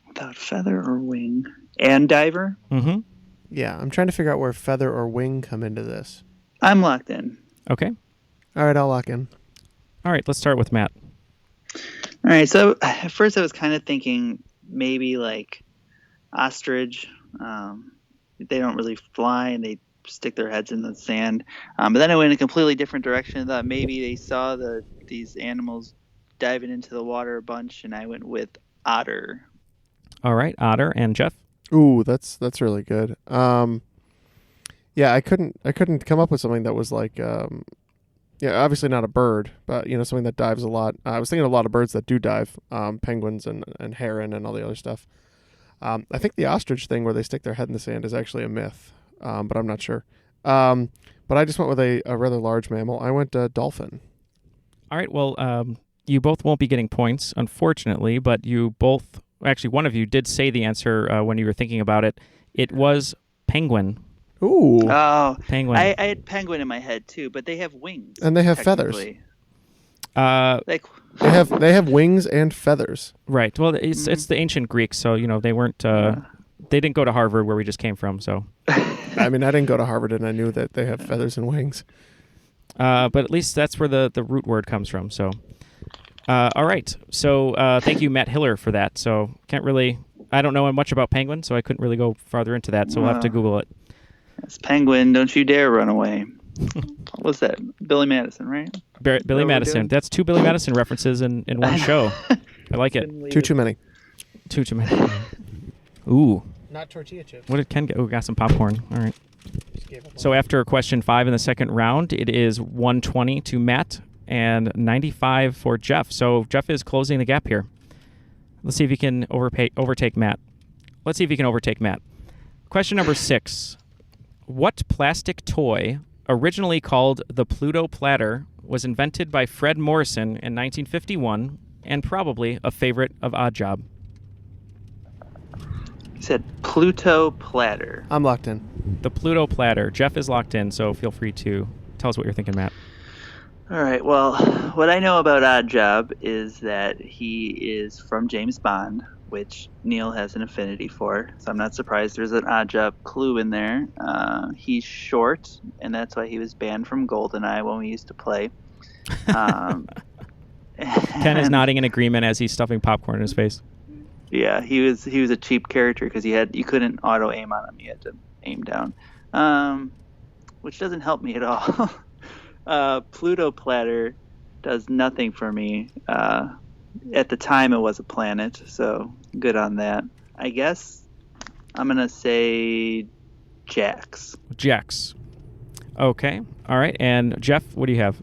Without feather or wing. And diver? Mm-hmm. Yeah, I'm trying to figure out where feather or wing come into this. I'm locked in. Okay. All right, I'll lock in. All right, let's start with Matt. All right, so at first I was kind of thinking maybe like ostrich. They don't really fly, and they stick their heads in the sand. But then I went in a completely different direction. I thought maybe they saw these animals diving into the water a bunch, and I went with otter. All right, otter. And Jeff? Ooh, that's really good. Yeah, I couldn't come up with something that was like, obviously not a bird, but something that dives a lot. I was thinking a lot of birds that do dive, penguins and heron and all the other stuff. I think the ostrich thing where they stick their head in the sand is actually a myth, but I'm not sure. But I just went with a rather large mammal. I went dolphin. All right, well, you both won't be getting points, unfortunately, but you both, actually one of you did say the answer when you were thinking about it. It was penguin. Ooh. Oh, penguin. I had penguin in my head too, but they have wings. And they have feathers. They have wings and feathers. Right. Well, it's the ancient Greeks, so they weren't. They didn't go to Harvard where we just came from. So. I mean, I didn't go to Harvard, and I knew that they have feathers and wings. But at least that's where the root word comes from. So. All right. So thank you, Matt Hiller, for that. So I don't know much about penguin, so I couldn't really go farther into that. So we'll have to Google it. It's penguin. Don't you dare run away. What's that? Billy Madison, right? Billy Madison. That's 2 Billy Madison references in one show. I like it. Too many. Too many. Ooh. Not tortilla chips. What did Ken get? Oh, got some popcorn. All right. So after question 5 in the second round, it is 120 to Matt and 95 for Jeff. So Jeff is closing the gap here. Let's see if he can overtake Matt. Question number 6. What plastic toy, originally called the Pluto Platter, was invented by Fred Morrison in 1951 and probably a favorite of Oddjob? You said Pluto Platter. I'm locked in. The Pluto Platter. Jeff is locked in, so feel free to tell us what you're thinking, Matt. All right. Well, what I know about Oddjob is that he is from James Bond, which Neal has an affinity for. So I'm not surprised there's an Oddjob clue in there. He's short, and that's why he was banned from GoldenEye when we used to play. Ken is nodding in agreement as he's stuffing popcorn in his face. Yeah, he was a cheap character because you couldn't auto aim on him. You had to aim down, which doesn't help me at all. Pluto Platter does nothing for me. At the time, it was a planet, so good on that. I guess I'm going to say Jax. Jax. Okay. All right. And Jeff, what do you have?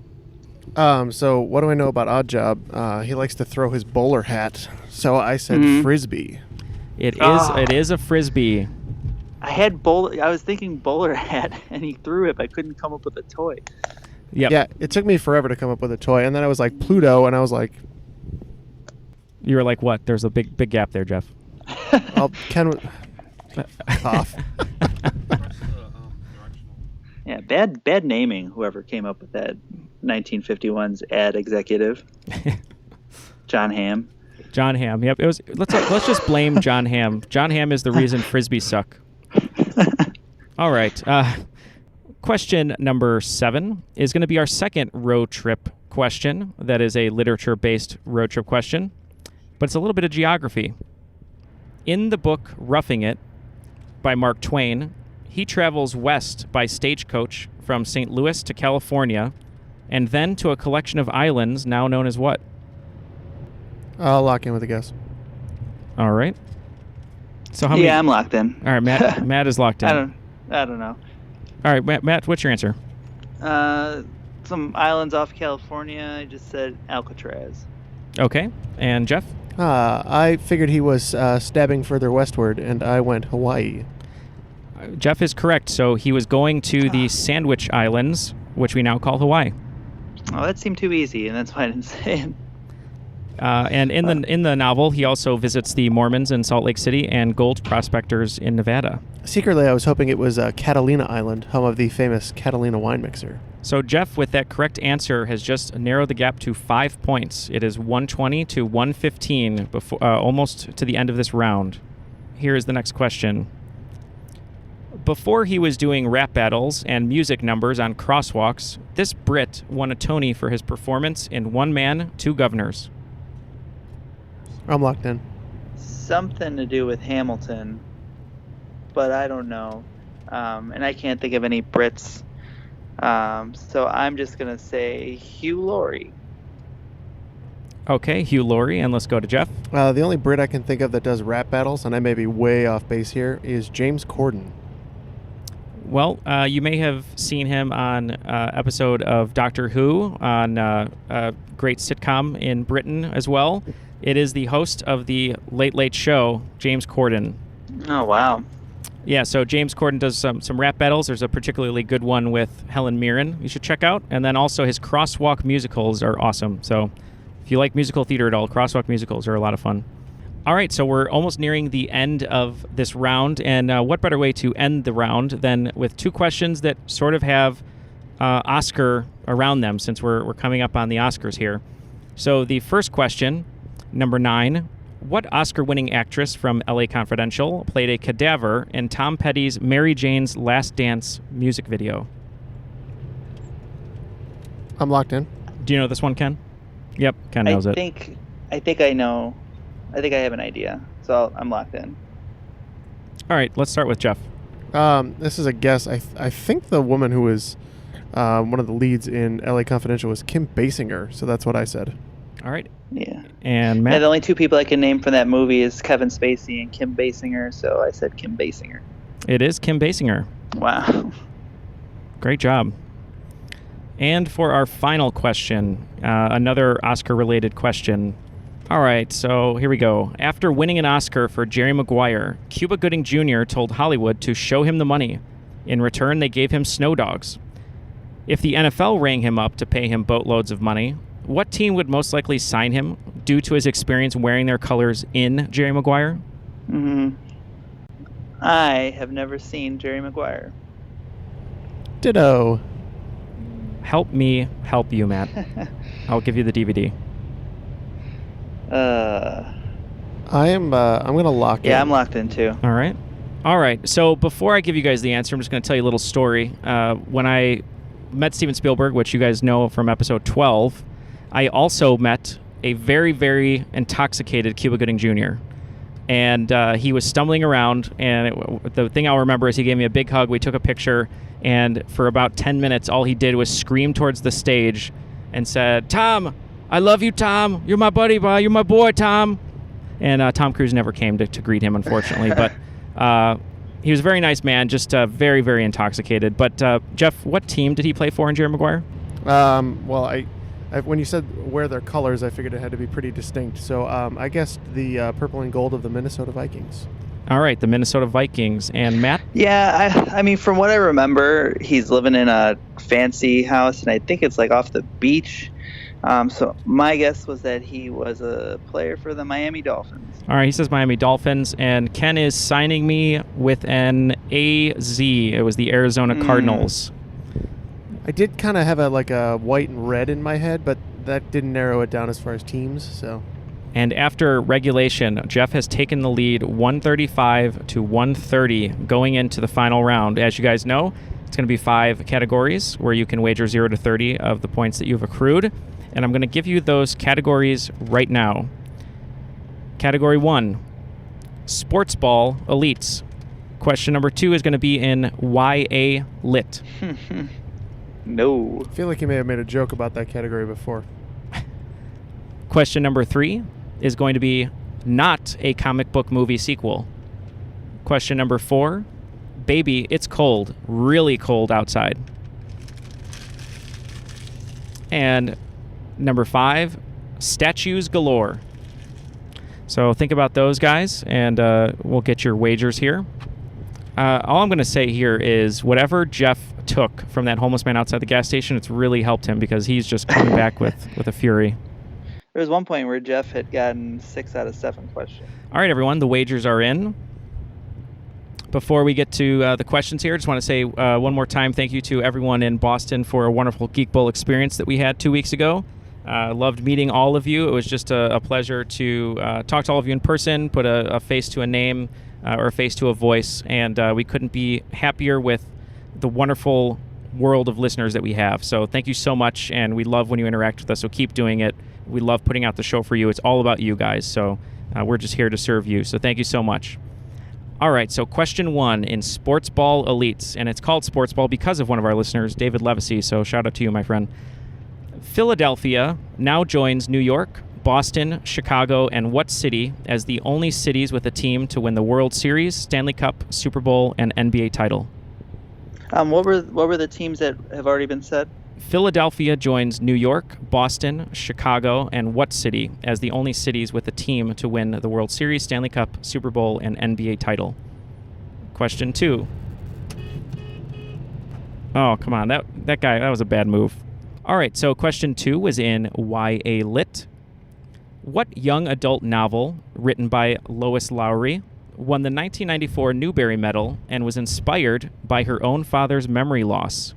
So what do I know about Oddjob? He likes to throw his bowler hat, so I said Frisbee. It is a Frisbee. I was thinking bowler hat, and he threw it, but I couldn't come up with a toy. Yep. Yeah, it took me forever to come up with a toy, and then I was like Pluto, and I was like... You were like, what? There's a big gap there, Jeff. Ken... off. Yeah, bad naming, whoever came up with that 1951's ad executive. John Hamm. John Hamm. Yep. Let's just blame John Hamm. John Hamm is the reason Frisbees suck. All right. Question number 7 is going to be our second road trip question. That is a literature-based road trip question, but it's a little bit of geography. In the book Roughing It by Mark Twain, He travels west by stagecoach from St. Louis to California, and then to a collection of islands now known as what? I'll lock in with a guess. All right. So how many? Yeah, I'm locked in. All right, Matt. Matt is locked in. I don't know. All right, Matt. What's your answer? Some islands off California. I just said Alcatraz. Okay. And Jeff? I figured he was stabbing further westward, and I went Hawaii. Jeff is correct. So he was going to the Sandwich Islands, which we now call Hawaii. Oh, that seemed too easy, and that's why I didn't say it. And in the novel, he also visits the Mormons in Salt Lake City and gold prospectors in Nevada. Secretly, I was hoping it was Catalina Island, home of the famous Catalina wine mixer. So Jeff, with that correct answer, has just narrowed the gap to 5 points. It is 120 to 115, before almost to the end of this round. Here is the next question. Before he was doing rap battles and music numbers on crosswalks, this Brit won a Tony for his performance in One Man, Two Governors. I'm locked in. Something to do with Hamilton, but I don't know. And I can't think of any Brits. So I'm just going to say Hugh Laurie. Okay, Hugh Laurie, and let's go to Jeff. The only Brit I can think of that does rap battles, and I may be way off base here, is James Corden. Well, you may have seen him on episode of Doctor Who, on a great sitcom in Britain as well. It is the host of the Late Late Show, James Corden. Oh, wow. Yeah, so James Corden does some rap battles. There's a particularly good one with Helen Mirren you should check out. And then also his crosswalk musicals are awesome. So if you like musical theater at all, crosswalk musicals are a lot of fun. All right, so we're almost nearing the end of this round. And what better way to end the round than with two questions that sort of have Oscar around them, since we're coming up on the Oscars here. So the first question, number 9, what Oscar-winning actress from LA Confidential played a cadaver in Tom Petty's Mary Jane's Last Dance music video? I'm locked in. Do you know this one, Ken? Yep, Ken knows it. I think I know. I think I have an idea. So I'm locked in. All right, let's start with Jeff. This is a guess. I think the woman who was one of the leads in LA Confidential was Kim Basinger, so that's what I said. All right. Yeah. And Matt? Yeah, the only two people I can name from that movie is Kevin Spacey and Kim Basinger, so I said Kim Basinger. It is Kim Basinger. Wow. Great job. And for our final question, another Oscar-related question. All right, so here we go. After winning an Oscar for Jerry Maguire, Cuba Gooding Jr. told Hollywood to show him the money. In return, they gave him snow dogs. If the NFL rang him up to pay him boatloads of money, what team would most likely sign him due to his experience wearing their colors in Jerry Maguire? I have never seen Jerry Maguire. Ditto. Help me help you, Matt. I'll give you the DVD. I'm going to lock in. Yeah, I'm locked in too. All right. So before I give you guys the answer, I'm just going to tell you a little story. When I met Steven Spielberg, which you guys know from episode 12, I also met a very, very intoxicated Cuba Gooding Jr. And he was stumbling around, and the thing I'll remember is he gave me a big hug. We took a picture, and for about 10 minutes, all he did was scream towards the stage and said, "Tom, I love you, Tom. You're my buddy, boy. You're my boy, Tom." And Tom Cruise never came to greet him, unfortunately. But he was a very nice man, just very, very intoxicated. But, Jeff, what team did he play for in Jerry Maguire? Well, when you said wear their colors, I figured it had to be pretty distinct. So I guessed the purple and gold of the Minnesota Vikings. All right, the Minnesota Vikings. And Matt? Yeah, I mean, from what I remember, he's living in a fancy house, and I think it's like off the beach. So my guess was that he was a player for the Miami Dolphins. All right, he says Miami Dolphins, and Ken is signing me with an AZ. It was the Arizona Cardinals. I did kind of have a white and red in my head, but that didn't narrow it down as far as teams. So. And after regulation, Jeff has taken the lead 135 to 130 going into the final round. As you guys know, it's going to be 5 categories where you can wager 0 to 30 of the points that you've accrued. And I'm going to give you those categories right now. Category 1, Sports Ball Elites. Question number 2 is going to be in YA Lit. No. I feel like you may have made a joke about that category before. Question number 3 is going to be not a comic book movie sequel. Question number 4, Baby, It's Cold, Really Cold Outside. And number 5, Statues Galore. So think about those guys, and we'll get your wagers here. All I'm going to say here is whatever Jeff took from that homeless man outside the gas station, it's really helped him because he's just coming back with a fury. There was one point where Jeff had gotten 6 out of 7 questions. All right, everyone, the wagers are in. Before we get to the questions here, I just want to say one more time thank you to everyone in Boston for a wonderful Geek Bowl experience that we had 2 weeks ago. Loved meeting all of you. It was just a pleasure to talk to all of you in person, put a face to a name or a face to a voice, and we couldn't be happier with the wonderful world of listeners that we have. So thank you so much, and we love when you interact with us, so keep doing it. We love putting out the show for you. It's all about you guys, so we're just here to serve you. So thank you so much. All right, so question 1 in Sports Ball Elites, and it's called Sports Ball because of one of our listeners, David Levesey, so shout out to you, my friend. Philadelphia now joins New York, Boston, Chicago, and what city as the only cities with a team to win the World Series, Stanley Cup, Super Bowl, and NBA title? What were the teams that have already been said? Philadelphia joins New York, Boston, Chicago, and what city as the only cities with a team to win the World Series, Stanley Cup, Super Bowl, and NBA title? Question 2. Oh, come on. That guy, that was a bad move. All right, so question 2 was in YA Lit. What young adult novel, written by Lois Lowry, won the 1994 Newbery Medal and was inspired by her own father's memory loss?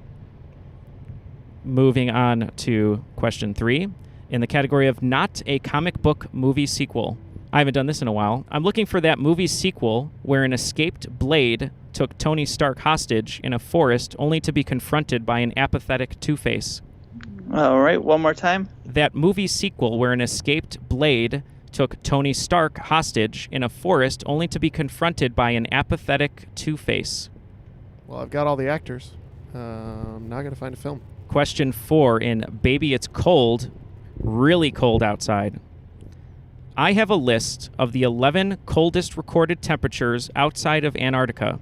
Moving on to question 3, in the category of not a comic book movie sequel. I haven't done this in a while. I'm looking for that movie sequel where an escaped Blade took Tony Stark hostage in a forest only to be confronted by an apathetic Two-Face. All right, one more time. That movie sequel where an escaped Blade took Tony Stark hostage in a forest only to be confronted by an apathetic Two-Face. Well, I've got all the actors. I'm not going to find a film. Question 4 in Baby, It's Cold, Really Cold Outside. I have a list of the 11 coldest recorded temperatures outside of Antarctica.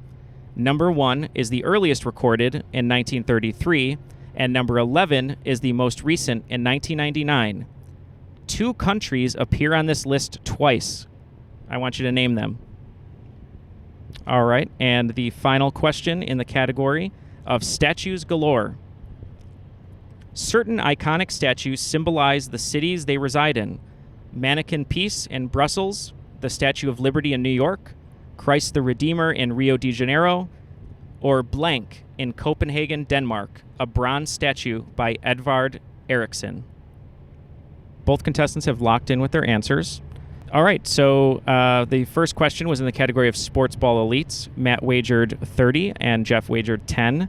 Number 1 is the earliest recorded in 1933, and number 11 is the most recent in 1999. 2 countries appear on this list twice. I want you to name them. All right, and the final question in the category of statues galore. Certain iconic statues symbolize the cities they reside in. Mannequin Peace in Brussels, the Statue of Liberty in New York, Christ the Redeemer in Rio de Janeiro, or Blank in Copenhagen, Denmark, a bronze statue by Edvard Eriksson. Both contestants have locked in with their answers. All right, so the first question was in the category of Sports Ball Elites. Matt wagered 30 and Jeff wagered 10.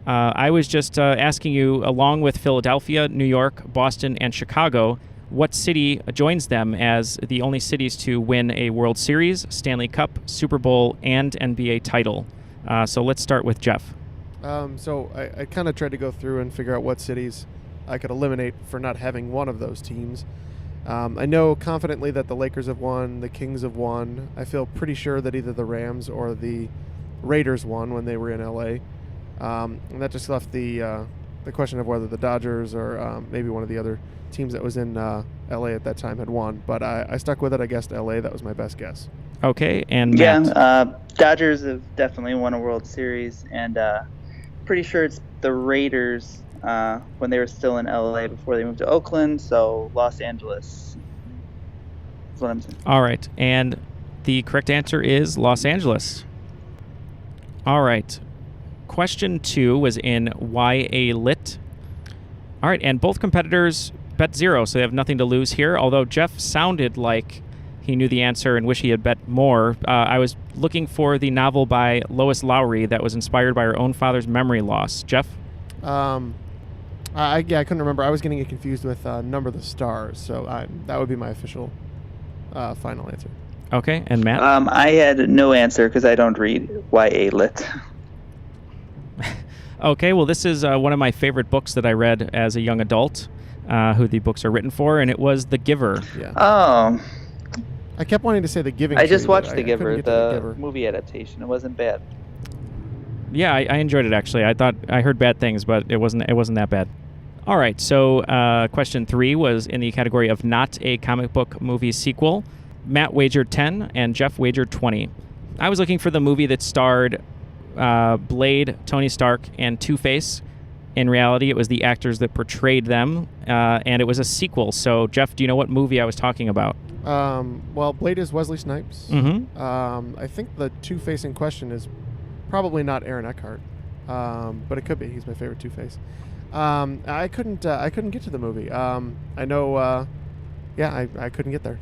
I was just asking you, along with Philadelphia, New York, Boston, and Chicago, what city joins them as the only cities to win a World Series, Stanley Cup, Super Bowl, and NBA title? So let's start with Jeff. So I kind of tried to go through and figure out what cities I could eliminate for not having one of those teams. I know confidently that the Lakers have won, the Kings have won. I feel pretty sure that either the Rams or the Raiders won when they were in LA. And that just left the question of whether the Dodgers or maybe one of the other teams that was in LA at that time had won. But I stuck with it. I guessed LA. That was my best guess. Okay, and Matt? Yeah, Dodgers have definitely won a World Series, and pretty sure it's the Raiders when they were still in LA before they moved to Oakland, so Los Angeles. That's what I'm saying. All right, and the correct answer is Los Angeles. All right. Question 2 was in YA Lit. All right, and both competitors bet 0, so they have nothing to lose here, although Jeff sounded like he knew the answer and wish he had bet more. I was looking for the novel by Lois Lowry that was inspired by her own father's memory loss. Jeff? I couldn't remember. I was getting it confused with Number of the Stars, so that would be my official final answer. Okay, and Matt? I had no answer because I don't read YA lit. Okay, well, this is one of my favorite books that I read as a young adult, who the books are written for, and it was The Giver. Yeah. Oh. I kept wanting to say The Giving I just Tree, but watched The I couldn't Giver, get to The the Giver. movie adaptation. It wasn't bad. Yeah, I enjoyed it, actually. I heard bad things, but it wasn't that bad. All right, so question 3 was in the category of not a comic book movie sequel. Matt wagered 10 and Jeff wagered 20. I was looking for the movie that starred Blade, Tony Stark, and Two-Face. In reality, it was the actors that portrayed them, and it was a sequel. So, Jeff, do you know what movie I was talking about? Well, Blade is Wesley Snipes. Mm-hmm. I think the Two-Face in question is probably not Aaron Eckhart, but it could be. He's my favorite Two-Face. I couldn't get to the movie. I know. I couldn't get there.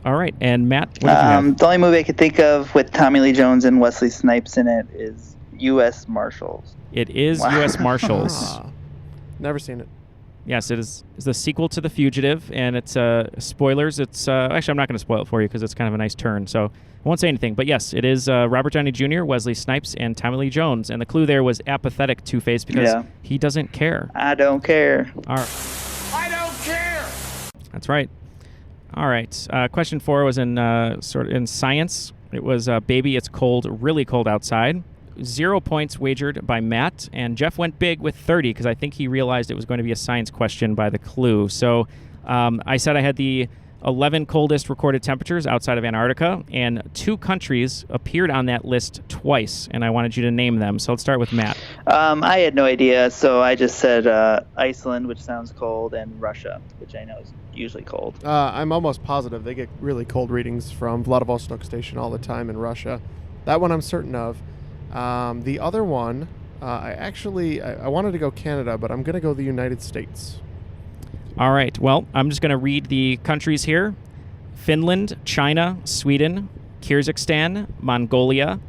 All right, and Matt, what did you have? The only movie I could think of with Tommy Lee Jones and Wesley Snipes in it is U.S. Marshals. It is U.S. Marshals. Never seen it. Yes, it is. It's the sequel to The Fugitive, and it's spoilers. It's actually, I'm not going to spoil it for you because it's kind of a nice turn, so I won't say anything. But yes, it is Robert Downey Jr., Wesley Snipes, and Tommy Lee Jones. And the clue there was apathetic Two-Face because he doesn't care. I don't care. All right. I don't care. That's right. All right. Question 4 was in in science. It was baby, it's cold, really cold outside. 0 points wagered by Matt, and Jeff went big with 30 because I think he realized it was going to be a science question by the clue. So I said I had the 11 coldest recorded temperatures outside of Antarctica, and 2 countries appeared on that list twice, and I wanted you to name them. So let's start with Matt. I had no idea, so I just said Iceland, which sounds cold, and Russia, which I know is usually cold. I'm almost positive they get really cold readings from Vladivostok Station all the time in Russia. That one I'm certain of. The other one, I wanted to go Canada, but I'm going to go the United States. All right. Well, I'm just going to read the countries here. Finland, China, Sweden, Kyrgyzstan, Mongolia,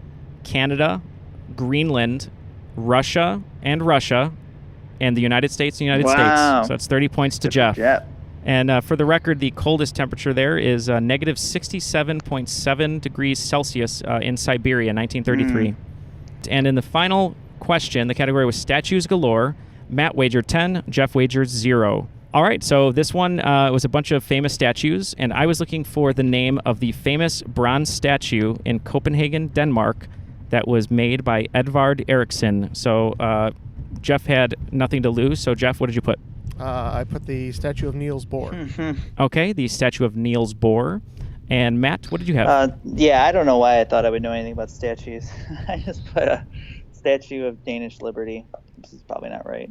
Canada, Greenland, Russia, and the United States and United States. So that's 30 points to Jeff. And for the record, the coldest temperature there is negative 67.7 degrees Celsius in Siberia, 1933. And in the final question, the category was statues galore. Matt wagered 10, Jeff wagered 0. All right, so this one was a bunch of famous statues, and I was looking for the name of the famous bronze statue in Copenhagen, Denmark, that was made by Edvard Eriksson. So Jeff had nothing to lose. So Jeff, what did you put? I put the statue of Niels Bohr. Okay, the statue of Niels Bohr. And Matt, what did you have? I don't know why I thought I would know anything about statues. I just put a statue of Danish Liberty. This is probably not right.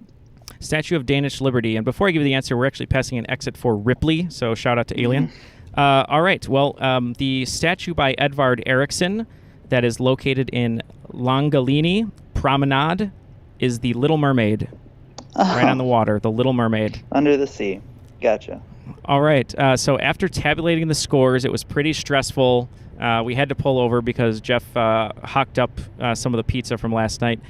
Statue of Danish Liberty. And before I give you the answer, we're actually passing an exit for Ripley, so shout out to Alien. All right, well, the statue by Edvard Eriksson that is located in Langalini Promenade is the Little Mermaid. Right on the water, the Little Mermaid. Under the sea. Gotcha. All right, so after tabulating the scores, it was pretty stressful. We had to pull over because Jeff hocked up some of the pizza from last night.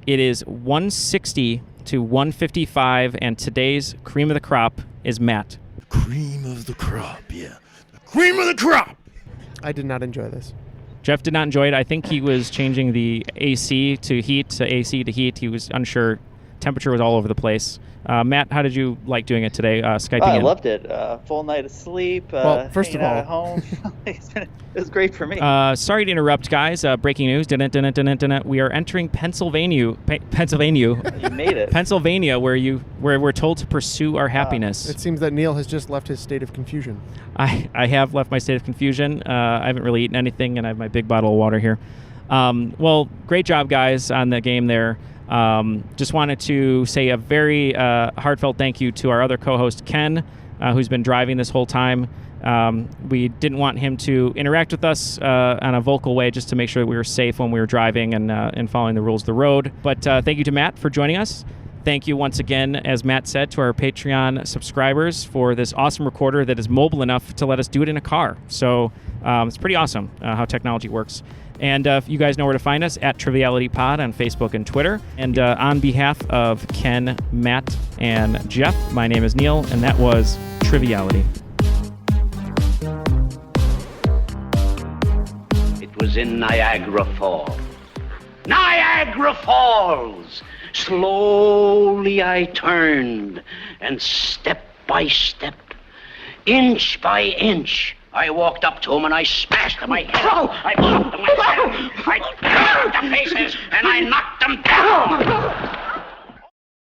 It is 160 to 155, and today's cream of the crop is Matt. Cream of the crop, yeah. The cream of the crop! I did not enjoy this. Jeff did not enjoy it. I think he was changing the AC to heat to AC to heat. He was unsure. Temperature was all over the place. Matt, how did you like doing it today, Skyping I in? loved it. Full night of sleep. Well, first of all, at home. It was great for me. Sorry to interrupt, guys. Breaking news. We are entering Pennsylvania. You made it. Pennsylvania, where we're told to pursue our happiness. It seems that Neal has just left his state of confusion. I have left my state of confusion. I haven't really eaten anything, and I have my big bottle of water here. Well, great job, guys, on the game there. Just wanted to say a very heartfelt thank you to our other co-host, Ken, who's been driving this whole time. We didn't want him to interact with us on a vocal way just to make sure that we were safe when we were driving and following the rules of the road. But thank you to Matt for joining us. Thank you once again, as Matt said, to our Patreon subscribers for this awesome recorder that is mobile enough to let us do it in a car. So it's pretty awesome how technology works. And you guys know where to find us, at Triviality Pod on Facebook and Twitter. And on behalf of Ken, Matt, and Jeff, my name is Neal, and that was Triviality. was in Niagara Falls. Niagara Falls! Slowly I turned, and step by step, inch by inch, I walked up to him and I smashed him. I hit him. I bumped him. I hit him. I turned the faces and I knocked him down.